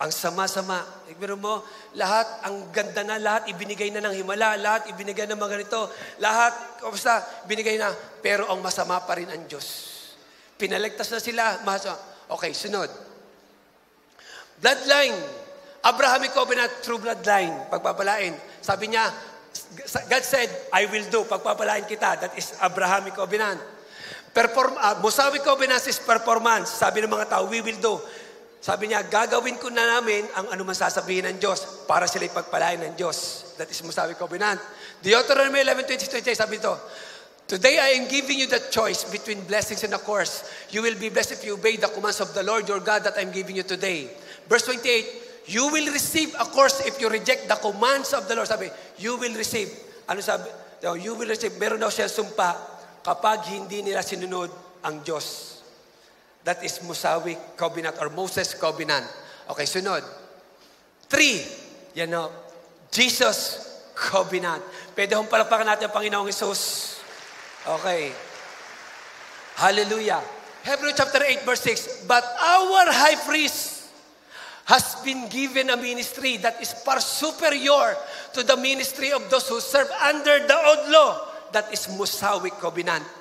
Ang sama-sama. Pero mo, lahat, ang ganda na, lahat ibinigay na ng himala, lahat ibinigay na mga ganito, lahat, basta, binigay na. Pero ang masama pa rin ang Diyos. Pinaligtas na sila. Okay, sunod. Bloodline. Abrahamic covenant through bloodline. Pagpapalain. Sabi niya, God said, I will do. Pagpapalain kita. That is Abrahamic covenant. Mosaic covenant is performance. Sabi ng mga tao, we will do. Sabi niya, gagawin ko na namin ang anuman sasabihin ng Diyos para sila'y pagpalain ng Diyos. That is Mosaic covenant. Deuteronomy 11:20-28, sabi ito, today I am giving you the choice between blessings and a curse. You will be blessed if you obey the commands of the Lord your God that I am giving you today. Verse 28, you will receive a curse if you reject the commands of the Lord. Sabi, you will receive. Ano sabi? You will receive. Meron daw siya sumpa kapag hindi nila sinunod ang Diyos. That is Mosaic covenant or Moses covenant. Okay, sunod. 3, Jesus covenant. Pwede hong palapakan natin ang Panginoong Hesus. Okay. Hallelujah. Hebrews chapter 8 verse 6. But our high priest has been given a ministry that is far superior to the ministry of those who serve under the old law. That is Mosaic covenant.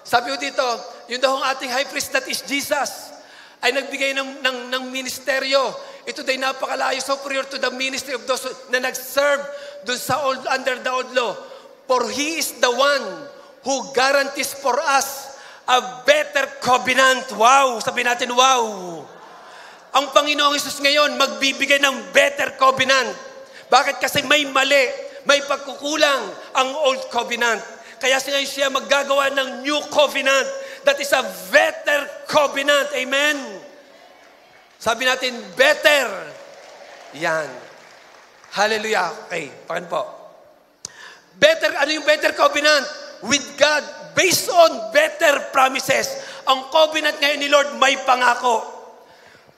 Sabi ko dito, yung daw ang ating high priest, that is Jesus, ay nagbigay ng ministeryo. Ito day napakalayo, superior to the ministry of those na nag-serve dun sa under the old law. For He is the one who guarantees for us a better covenant. Wow! Sabi natin, wow! Ang Panginoong Hesus ngayon, magbibigay ng better covenant. Bakit? Kasi may mali, may pagkukulang ang old covenant. Kaya siya maggagawa ng new covenant that is a better covenant. Amen? Sabi natin, better. Yan. Hallelujah. Okay, pakan po. Better, ano yung better covenant? With God, based on better promises. Ang covenant ngayon ni Lord, may pangako.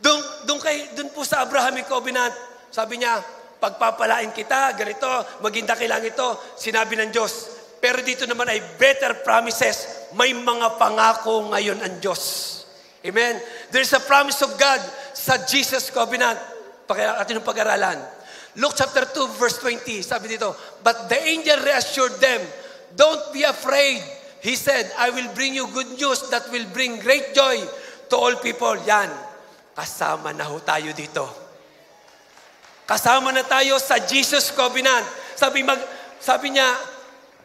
Doon po sa Abrahamic covenant, sabi niya, pagpapalain kita, ganito, maging dakilang ito, sinabi ng Diyos. Pero dito naman ay better promises. May mga pangako ngayon ang Diyos. Amen? There's a promise of God sa Jesus covenant. Atin yung pag-aralan. Luke chapter 2, verse 20, sabi dito, but the angel reassured them, don't be afraid. He said, I will bring you good news that will bring great joy to all people. Yan, kasama na ho tayo dito. Kasama na tayo sa Jesus covenant. Sabi niya,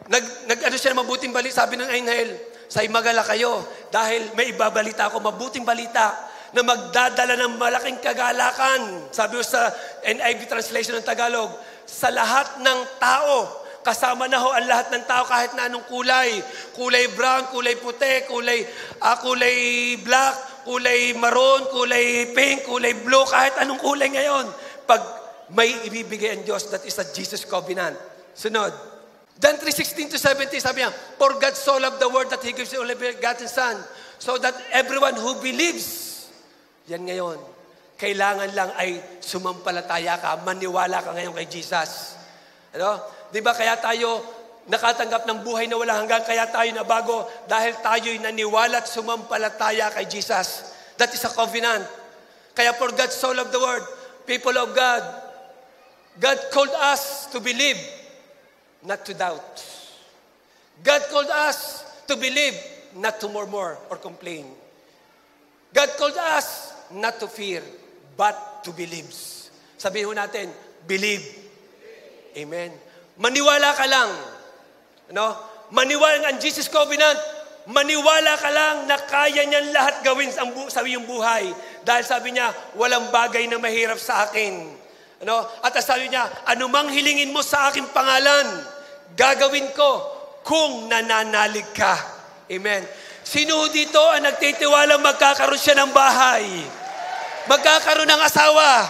ano siya na mabuting balita, sabi ng angel, say magala kayo dahil may ibabalita ako, mabuting balita na magdadala ng malaking kagalakan. Sabi ko sa NIV translation ng Tagalog, sa lahat ng tao, kasama na ho ang lahat ng tao kahit na anong kulay. Kulay brown, kulay puti, kulay black, kulay maroon, kulay pink, kulay blue, kahit anong kulay ngayon. Pag may ibibigay ang Diyos, that is a Jesus covenant. Sunod. John 3:16-17, sabi niya, for God so loved the world that He gives His only begotten Son, so that everyone who believes, yan ngayon, kailangan lang ay sumampalataya ka, maniwala ka ngayon kay Jesus. Ano? Di ba kaya tayo nakatanggap ng buhay na walang hanggan, kaya tayo nabago dahil tayo'y naniwala at sumampalataya kay Jesus. That is a covenant. Kaya for God so loved the world, people of God, God called us to believe, not to doubt. God called us to believe, not to murmur or complain. God called us not to fear, but to believe. Sabihin ho natin, believe. Amen. Maniwala ka lang. Ano? Maniwala ang Jesus covenant. Maniwala ka lang na kaya niyan lahat gawin sa iyong buhay. Dahil sabi niya, walang bagay na mahirap sa akin. Ano? At sabi niya, anumang hilingin mo sa aking pangalan, gagawin ko kung nananalig ka. Amen. Sino dito ang nagtitiwala magkakaroon siya ng bahay? Magkakaroon ng asawa?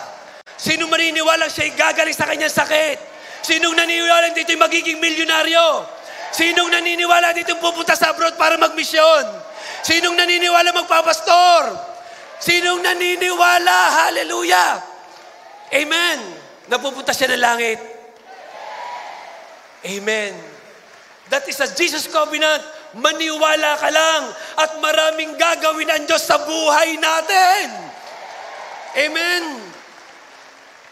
Sino maniniwala siya'y gagaling sa kanyang sakit? Sinong naniniwala dito'y magiging milyonaryo? Sinong naniniwala dito'y pupunta sa abroad para magmisyon? Sinong naniniwala magpapastor? Sinong naniniwala? Hallelujah! Amen! Napupunta siya ng langit. Amen. That is a Jesus covenant. Maniwala ka lang at maraming gagawin ang Diyos sa buhay natin. Amen.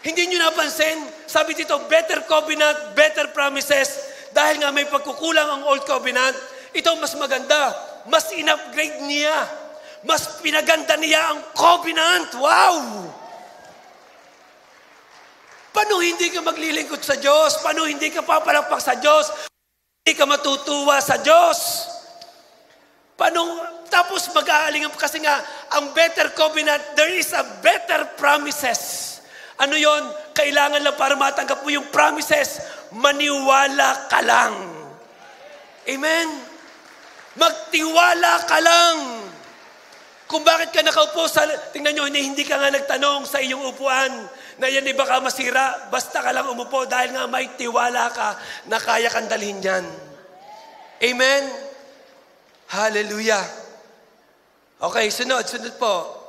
Hindi nyo napansin? Sabi dito, better covenant, better promises. Dahil nga may pagkukulang ang old covenant, ito mas maganda. Mas in-upgrade niya. Mas pinaganda niya ang covenant. Wow! Paano hindi ka maglilingkod sa Diyos? Paano hindi ka papalakpak sa Diyos? Hindi ka matutuwa sa Diyos? Paano? Tapos mag-aalingan kasi nga, ang better covenant, there is a better promises. Ano yon? Kailangan lang para matanggap mo yung promises, maniwala ka lang. Amen? Magtiwala ka lang. Kung bakit ka nakaupo tingnan nyo, hindi ka nga nagtanong sa iyong upuan, na yan ay baka masira, basta ka lang umupo dahil nga may tiwala ka na kaya kang dalhin yan. Amen? Hallelujah. Okay, sunod po.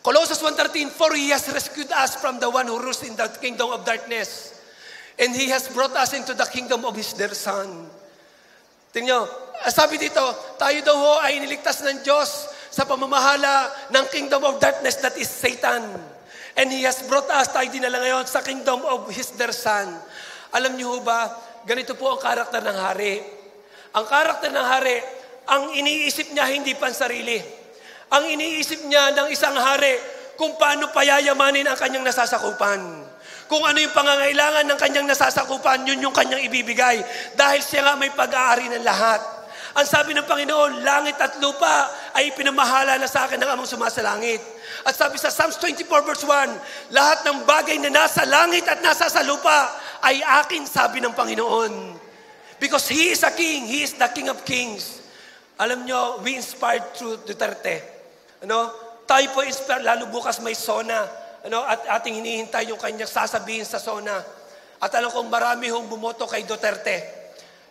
Colossians 1:13, for He has rescued us from the one who rules in the kingdom of darkness, and He has brought us into the kingdom of His dear Son. Tingnan nyo, sabi dito, tayo daw ho ay niligtas ng Diyos sa pamamahala ng kingdom of darkness, that is Satan. And He has brought us, tayo dinala ngayon, sa kingdom of His dear Son. Alam niyo ho ba, ganito po ang karakter ng hari. Ang karakter ng hari, ang iniisip niya hindi pansarili. Ang iniisip niya ng isang hari, kung paano payayamanin ang kanyang nasasakupan. Kung ano yung pangangailangan ng kanyang nasasakupan, yun yung kanyang ibibigay. Dahil siya nga may pag-aari ng lahat. Ang sabi ng Panginoon, langit at lupa ay pinamahala na sa akin ng amang sumasalangit. At sabi sa Psalms 24 verse 1, lahat ng bagay na nasa langit at nasa sa lupa ay akin, sabi ng Panginoon. Because He is a King. He is the King of Kings. Alam nyo, we inspired through Duterte. Ano? Tayo po inspire, lalo bukas may SONA. Ano? At ating hinihintay yung kanyang sasabihin sa SONA. At alam kong marami hong bumoto kay Duterte.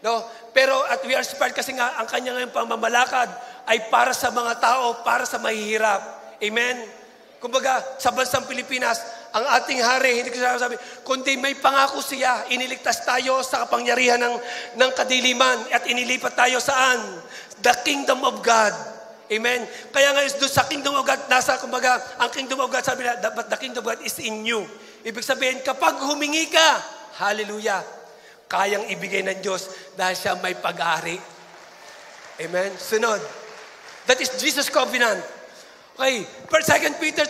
No? Pero at we are inspired kasi nga ang kanyang pamamalakad ay para sa mga tao, para sa mahihirap. Amen? Kumbaga, sa bansang Pilipinas, ang ating hari, hindi ko sabi, kundi may pangako siya, iniligtas tayo sa kapangyarihan ng kadiliman at inilipat tayo saan? The kingdom of God. Amen? Kaya nga doon sa kingdom of God, nasa, kumbaga, ang kingdom of God, sabi na, but the kingdom of God is in you. Ibig sabihin, kapag humingi ka, hallelujah, kayang ibigay ng Diyos dahil siya may pag-ari. Amen? Sunod. That is Jesus' covenant. Okay, 2 Peter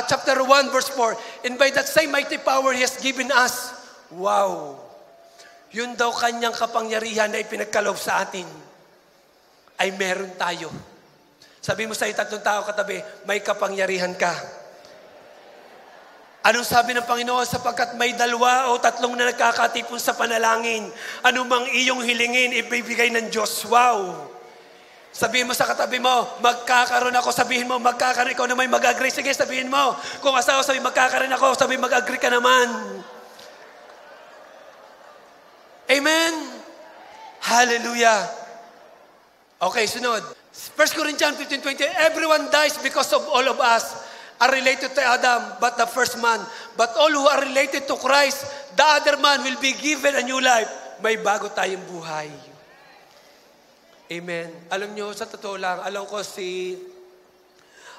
chapter 1 verse 4, and by that same mighty power He has given us, wow, yun daw kanyang kapangyarihan na ipinagkaloob sa atin, ay meron tayo. Sabi mo sa tatlong tao katabi, may kapangyarihan ka. Anong sabi ng Panginoon? Sapagkat may 2 o 3 na nagkakatipon sa panalangin, anumang iyong hilingin, ibibigay ng Diyos. Wow! Sabihin mo sa katabi mo, magkakaroon ako. Sabihin mo, magkakaroon. Ikaw naman mag-agree. Sige, sabihin mo. Kung asawa, sabihin, magkakaroon ako. Sabihin, mag-agree ka naman. Amen? Hallelujah. Okay, sunod. 1 Corinthians 15:20, everyone dies because of all of us are related to Adam, but the first man. But all who are related to Christ, the other man will be given a new life. May bago tayong buhay. Amen. Alam nyo, sa totoo lang, alam ko si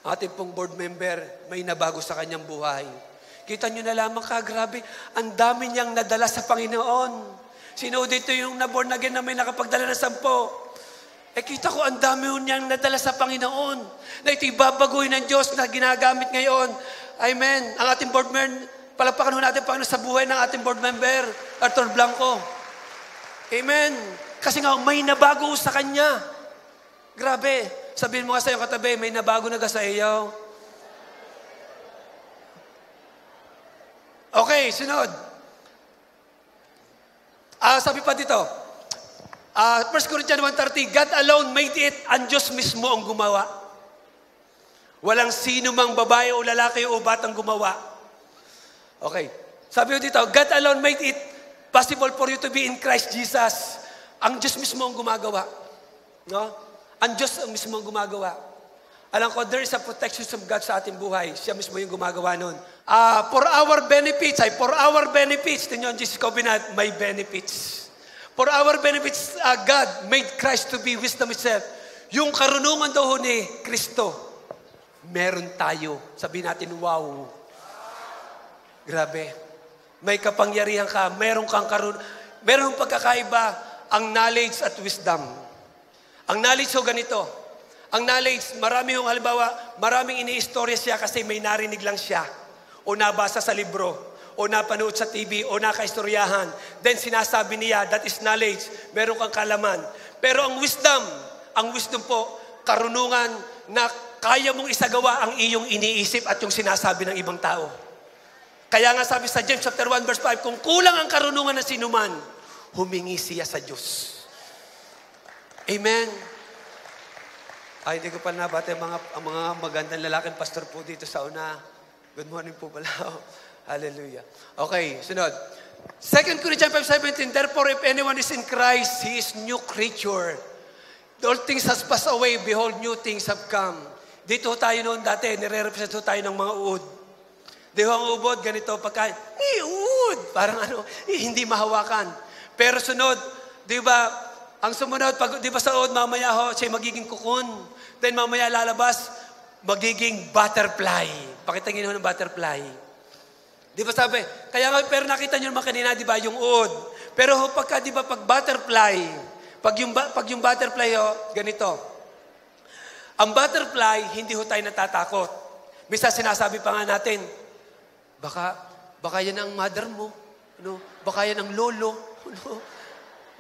ating pong board member, may nabago sa kanyang buhay. Kita nyo na lamang grabe, ang dami niyang nadala sa Panginoon. Sino dito yung na-born again na may nakapagdala ng 10? Kita ko, ang dami niyang nadala sa Panginoon. Na ito ibabaguhin ng Diyos na ginagamit ngayon. Amen. Ang ating board member, palapakan ho natin Panginoon sa buhay ng ating board member, Arthur Blanco. Amen. Kasi nga, may nabago sa kanya. Grabe. Sabihin mo nga sa iyo katabi, may nabago na sa iyo. Okay, sunod. Sabi pa dito, 1 Corinthians 1:30, God alone made it, ang Diyos mismo ang gumawa. Walang sino mang babae o lalaki o batang gumawa. Okay. Sabi ko dito, God alone made it possible for you to be in Christ Jesus. Ang Diyos mismo ang gumagawa. No? Ang Diyos ang mismo ang gumagawa. Alam ko, there is a protection of God sa ating buhay. Siya mismo yung gumagawa nun. For our benefits, tingnan yung Jesus Covenant, may benefits. For our benefits, God made Christ to be wisdom itself. Yung karunungan daw ni Kristo, meron tayo. Sabihin natin, wow. Grabe. May kapangyarihan ka, meron kang meron pagkakaiba, ang knowledge at wisdom. Ang knowledge ho ganito. Ang knowledge, marami hong halimbawa, maraming iniistorya siya kasi may narinig lang siya. O nabasa sa libro. O napanood sa TV. O nakaistoryahan. Then sinasabi niya, that is knowledge. Meron kang kalaman. Pero ang wisdom po, karunungan na kaya mong isagawa ang iyong iniisip at yung sinasabi ng ibang tao. Kaya nga sabi sa James chapter 1 verse 5, kung kulang ang karunungan ng sinuman, humingi siya sa Diyos. Amen. Hindi ko pa nabati ang mga magandang lalaking pastor po dito sa una. Good morning po pala. Hallelujah. Okay, sunod. 2 Corinthians 5:17, therefore if anyone is in Christ, he is new creature. All things has passed away, behold, new things have come. Dito tayo noon dati, nire-represent tayo ng mga uod. Di ho ang ubod, ganito pagkain. Uod! Parang hindi mahawakan. Pero sunod, di ba, ang sumunod, di ba sa uod, mamaya ho, siya magiging kukun. Then mamaya lalabas, magiging butterfly. Pakitangin ho ng butterfly. Di ba sabi? Kaya nga, pero nakita nyo naman kanina, di ba, yung uod. Pero ho, pagka, di ba, pag butterfly, pag yung butterfly ho, ganito. Ang butterfly, hindi ho tayo natatakot. Bisa sinasabi pa nga natin, baka yan ang mother mo. No? Baka yan ang lolo. No?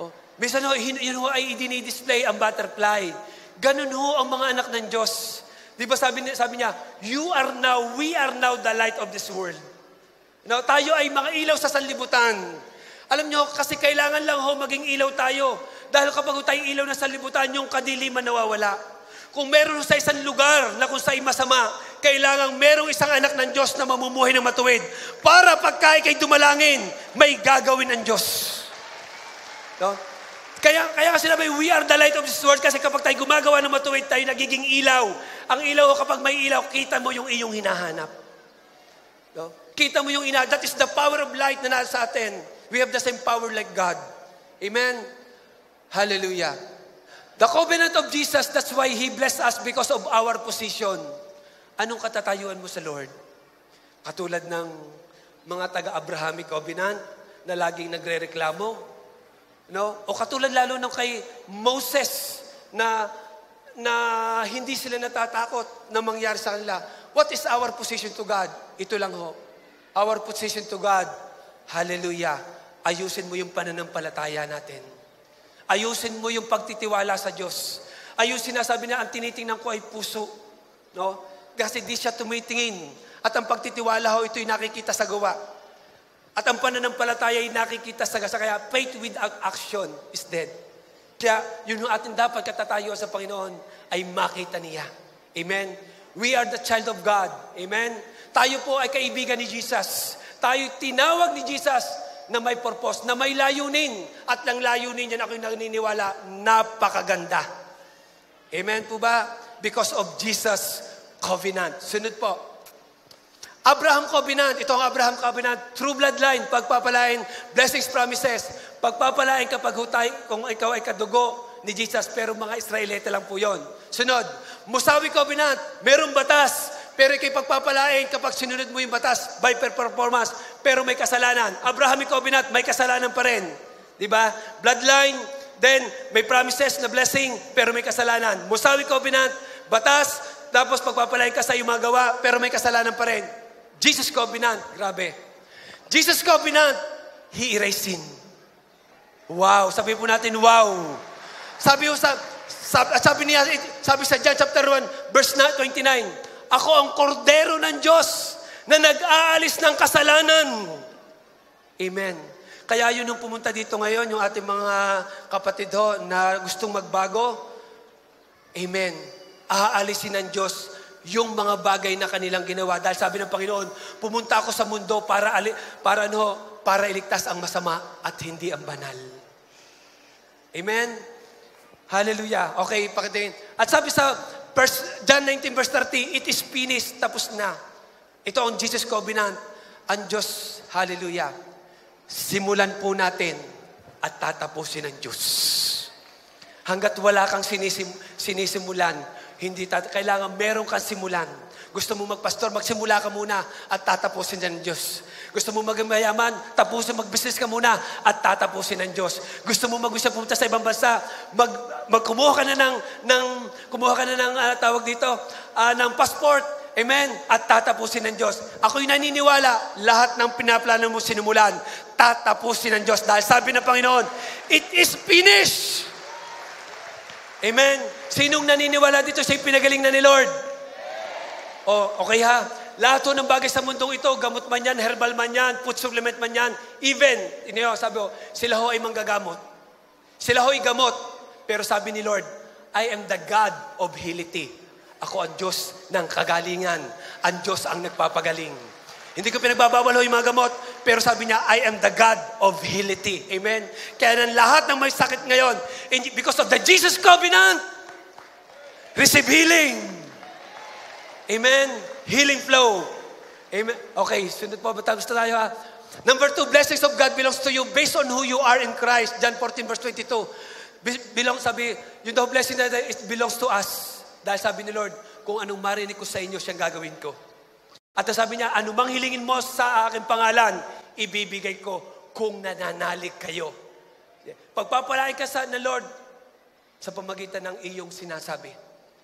Oh. Minsan ho, yun ho ay i-display ang butterfly. Ganun ho ang mga anak ng Diyos. Di ba sabi niya, we are now the light of this world. No, tayo ay mga ilaw sa sanlibutan. Alam nyo, kasi kailangan lang ho maging ilaw tayo. Dahil kapag tayo ilaw na sanlibutan, yung kadiliman nawawala. Kung meron sa isang lugar na kung sa'y masama, kailangang merong isang anak ng Diyos na mamumuhay ng matuwid. Para pagka ikay dumalangin, may gagawin ang Diyos. No? Kaya sinabi, we are the light of this world kasi kapag tayo gumagawa ng matuwid, tayo nagiging ilaw. Ang ilaw, kapag may ilaw, kita mo yung iyong hinahanap. No? Kita mo yung that is the power of light na nasa atin. We have the same power like God. Amen? Hallelujah. The covenant of Jesus, that's why He blessed us because of our position. Anong katatayuan mo sa Lord? Katulad ng mga taga-Abrahamic covenant na laging nagre-reklamo. No? O katulad lalo ng kay Moses na hindi sila natatakot na mangyari sa kanila. What is our position to God? Ito lang ho. Our position to God, hallelujah, ayusin mo yung pananampalataya natin. Ayusin mo yung pagtitiwala sa Diyos. Ayusin na, sabi na, ang tinitingnan ko ay puso. No? Kasi di siya tumitingin. At ang pagtitiwala ho, ito'y nakikita sa gawa. At ang pananampalataya ay nakikita sa gasa. Kaya faith without action is dead. Kaya yun yung ating dapat katatayuan sa Panginoon ay makita niya. Amen? We are the child of God. Amen? Tayo po ay kaibigan ni Jesus. Tayo tinawag ni Jesus na may purpose, na may layunin. At ang layunin niya, ako'y naniniwala, napakaganda. Amen po ba? Because of Jesus' covenant. Sunod po. Abraham covenant, ito ang Abraham covenant, true bloodline, pagpapalain, blessings, promises. Pagpapalain kapag hutay, kung ikaw ay kadugo ni Jesus, pero mga Israelita lang po yon. Sunod, Musawi covenant, merong batas, pero ikay pagpapalain kapag sinunod mo yung batas by performance, pero may kasalanan. Abrahamic covenant, may kasalanan pa rin. Diba? Bloodline, then may promises na blessing, pero may kasalanan. Musawi covenant, batas, tapos pagpapalain ka sa iyong mga gawa, pero may kasalanan pa rin. Jesus covenant, grabe. Jesus covenant, He erased sin. Wow, sabi po natin, wow. Sabi sa John chapter 1, verse 29, ako ang kordero ng Diyos na nag-aalis ng kasalanan. Amen. Kaya yun yung pumunta dito ngayon, yung ating mga kapatid ho na gustong magbago. Amen. Aalisin ng Diyos yung mga bagay na kanilang ginawa. Dahil sabi ng Panginoon, pumunta ako sa mundo para iligtas ang masama at hindi ang banal. Amen? Hallelujah. Okay, pakitingin. At sabi sa John 19 verse 30, it is finished, tapos na. Ito ang Jesus covenant. Ang Diyos, hallelujah, simulan po natin at tatapusin ng Diyos. Hanggat wala kang sinisimulan, kailangan meron kang simulan. Gusto mo magpastor, magsimula ka muna at tatapusin ng Diyos. Gusto mo maging mayaman, mag-business ka muna at tatapusin ng Diyos. Gusto mo mag-gusto pumunta sa ibang bansa, kumuha ka na ng tawag dito, ng passport. Amen? At tatapusin ng Diyos. Ako'y naniniwala, lahat ng pinaplano mo sinimulan, tatapusin ng Diyos. Dahil sabi ng Panginoon, it is finished. Amen? Sinong naniniwala dito siya'y pinagaling na ni Lord? Oh, okay ha? Lahat ng bagay sa mundong ito, gamot man yan, herbal man yan, food supplement man yan, even, sabi ko, sila ho ay manggagamot. Sila ho ay gamot. Pero sabi ni Lord, I am the God of heality. Ako ang Diyos ng kagalingan. Ang Diyos ang nagpapagaling. Hindi ko pinagbabawal ho yung mga gamot, pero sabi niya, I am the God of heality. Amen? Kaya ng lahat ng may sakit ngayon, because of the Jesus covenant, receive healing. Amen? Healing flow. Amen? Okay, sunod po. Gusto tayo ha? Number 2, blessings of God belongs to you based on who you are in Christ. John 14 verse 22. Yung daw blessing na it belongs to us. Dahil sabi ni Lord, kung anong marinig ko sa inyo, siyang gagawin ko. At sabi niya, anumang hilingin mo sa aking pangalan, ibibigay ko kung nananalig kayo. Pagpapalain ka ng Lord sa pamagitan ng iyong sinasabi.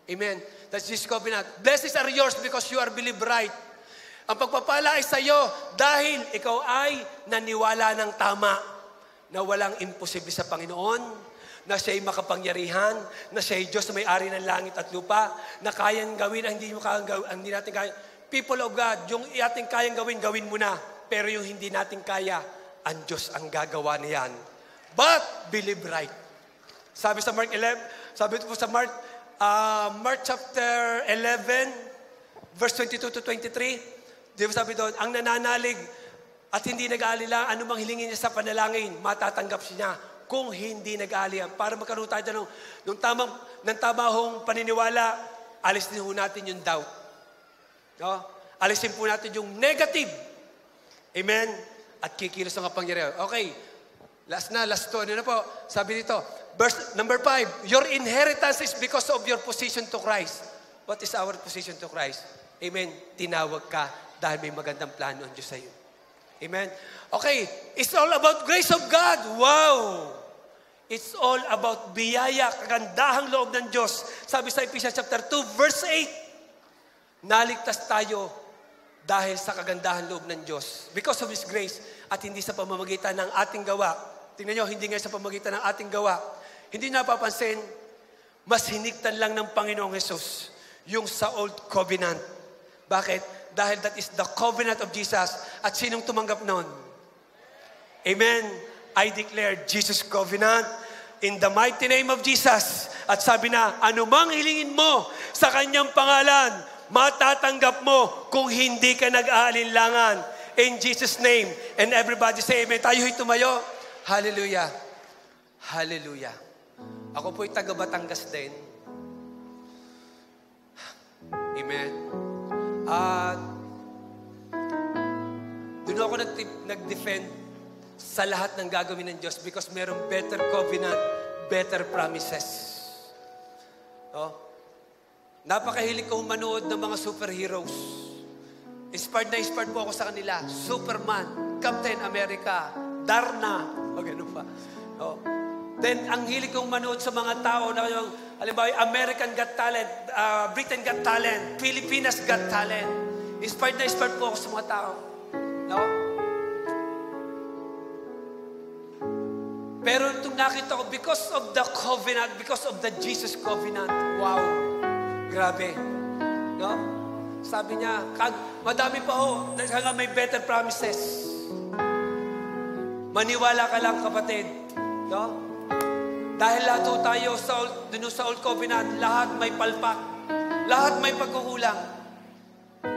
Amen. That's Jesus covenant. Blessings are yours because you are believed right. Ang pagpapala ay sa iyo dahil ikaw ay naniwala ng tama na walang imposible sa Panginoon, na siya'y makapangyarihan, na siya'y Diyos na may-ari ng langit at lupa, na kayang gawin ang hindi natin kaya. People of God, yung ating kayang gawin, gawin mo na. Pero yung hindi natin kaya, ang Diyos ang gagawa niyan. But, believe right. Sabi sa Mark 11, sabi po sa Mark Mark chapter 11, verse 22 to 23. Di ba sabi doon, ang nananalig at hindi nag-aalila, anumang hilingin niya sa panalangin, matatanggap siya kung hindi nag-aalihan. Para magkaroon tayo ng tama hong paniniwala, alis din ho natin yung doubt. No? Alisin po natin yung negative. Amen? At kikilos ang kapangyarihan. Okay, last two. Ano na po? Sabi dito, verse number 5, your inheritance is because of your position to Christ. What is our position to Christ? Amen? Tinawag ka dahil may magandang plano ang Diyos sa iyo. Amen? Okay, it's all about grace of God. Wow! It's all about biyaya, kagandahang loob ng Diyos. Sabi sa Ephesians chapter 2, verse 8, naligtas tayo dahil sa kagandahan loob ng Diyos. Because of His grace at hindi sa pamamagitan ng ating gawa. Tingnan nyo, hindi nga sa pamamagitan ng ating gawa. Hindi napapansin, mas hiniktan lang ng Panginoong Jesus yung sa Old Covenant. Bakit? Dahil that is the covenant of Jesus. At sinong tumanggap nun? Amen. I declare Jesus covenant in the mighty name of Jesus. At sabi na, anumang hilingin mo sa kanyang pangalan, matatanggap mo kung hindi ka nag-aalinlangan. In Jesus' name. And everybody say amen. Tayo'y tumayo. Hallelujah. Hallelujah. Ako po'y taga Batangas din. Amen. At doon ako nag-defend sa lahat ng gagawin ng Diyos because merong better covenant, better promises. Oh. Napakahilig ko manood ng mga superheroes. Inspired po ako sa kanila. Superman, Captain America, Darna, magano pa. Oh. Then, ang hilig kong manood sa mga tao na yung, halimbawa, American Got Talent, Britain Got Talent, Pilipinas Got Talent. Inspired po ako sa mga tao. No? Pero itong nakita ko, because of the covenant, because of the Jesus covenant, wow, grabe. No? Sabi niya, madami pa ho, dahil may better promises. Maniwala ka lang, kapatid. No? Dahil lahat ho tayo sa Old Covenant, lahat may palpak. Lahat may pagkukulang.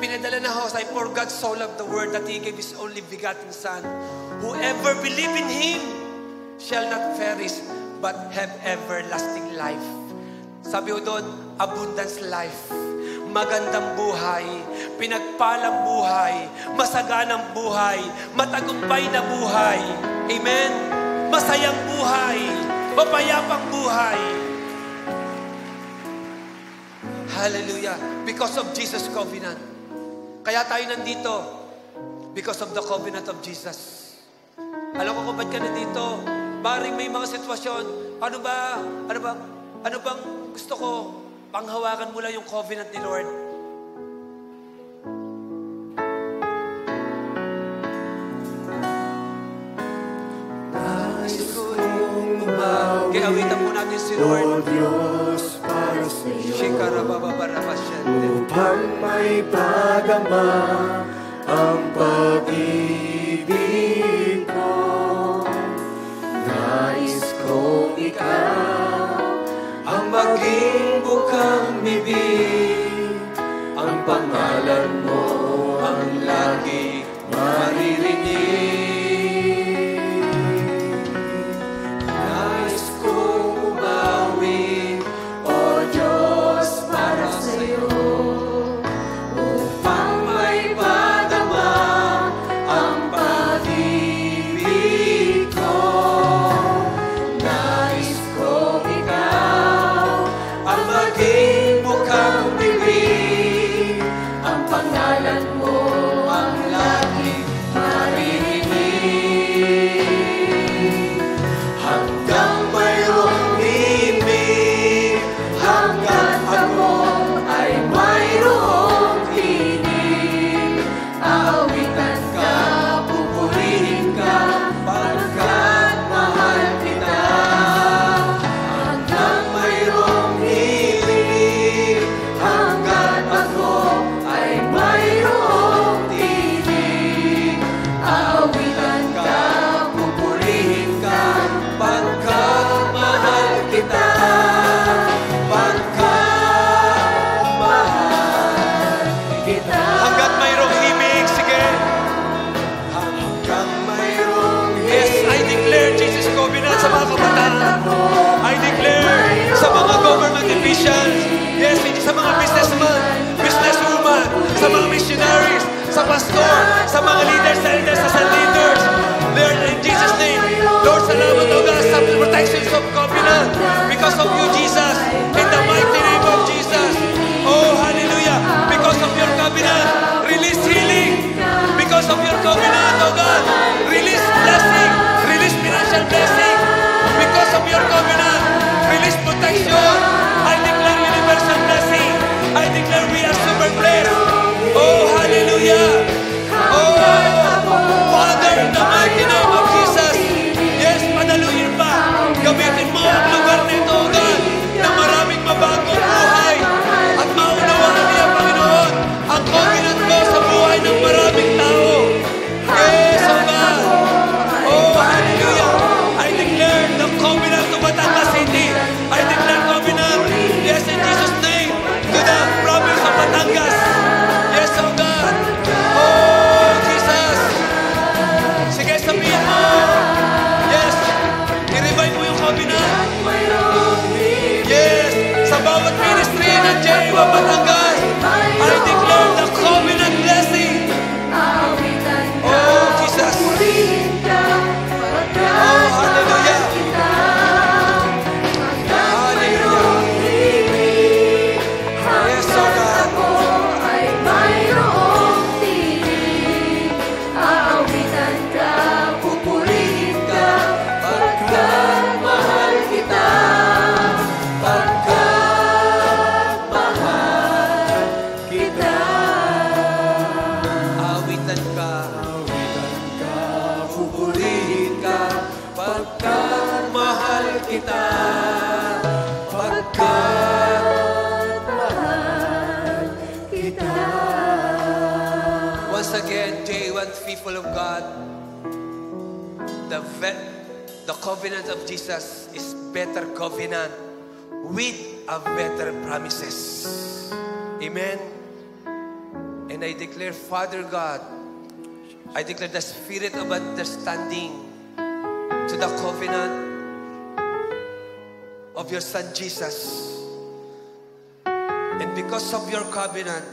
Pinadala na ho, for God so loved the world that He gave His only begotten Son. Whoever believe in Him shall not perish, but have everlasting life. Sabi ho doon, abundance life. Magandang buhay, pinagpalang buhay, masaganang buhay, matagumpay na buhay. Amen? Masayang buhay, mapayapang buhay. Hallelujah. Because of Jesus' covenant. Kaya tayo nandito, because of the covenant of Jesus. Alam ko kung ba't ka nandito, maring may mga sitwasyon, ano bang gusto ko, panghawakan mo lang yung covenant ni Lord. Kaya awitan po natin si Lord. Diyos para sa iyo, upang may pagama ang pag-ibig ko. Nais kong ikaw ang maging bukang bibig, ang pangalan mo ang lagi maririnig. Pangalan politicians, yes, sa mga businessman, businesswoman, sa mga missionaries, sa pastor, sa mga leaders, sa elders, sa leaders. Lord, in Jesus' name, Lord, salamat o God sa protections of covenant because of you, Jesus, in the mighty name of Jesus. Oh, hallelujah. Because of your covenant, release healing. Because of your covenant, oh God, release blessing, release financial blessing. Because of your covenant, release protection. I declare universal blessing. I declare we are super blessed. Oh, hallelujah. Oh, Father, in the mighty name of Jesus. Yes, padaluin pa. Gamitin mo ang lugar nito, oh God, na maraming mabagong buhay. At maunawaan niya, Panginoon, ang covenant mo sa buhay ng maraming tao. Yes, oh God. Oh, hallelujah. I declare the covenant to Batangas City. I declare covenant, yes, in Jesus' name, to the province of Batangas. Yes, oh God. Oh, Jesus. Sige, sabihin mo. Yes, i-revive mo yung covenant. Yes, sa bawat ministry ng J.O. Batangas, I declare the covenant blessing. Oh, Jesus. Oh, hallelujah. Hallelujah. Yes, oh God. Pupurihin ka, pagkat mahal kita. Pagkat mahal kita. Awitan ka. Pupurihin ka, pagkat mahal kita. Pagkat mahal kita. Once again, J1 people of God, the covenant of Jesus is better covenant with a better promises. Amen. And I declare, Father God, I declare the spirit of understanding to the covenant of your Son Jesus. And because of your covenant,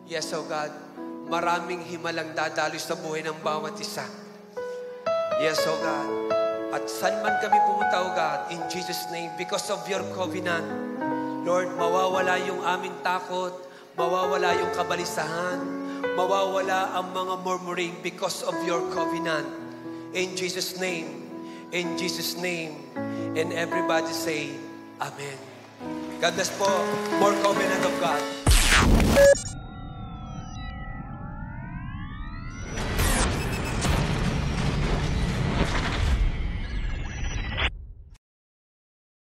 yes, oh God, maraming himalang dadaloy sa buhay ng bawat isa. Yes, oh God. At saan man kami pumunta, oh God, in Jesus' name, because of your covenant, Lord, mawawala yung aming takot, mawawala yung kabalisahan, mawawala ang mga murmuring because of your covenant. In Jesus' name, in Jesus' name, and everybody say, Amen. God bless po. More covenant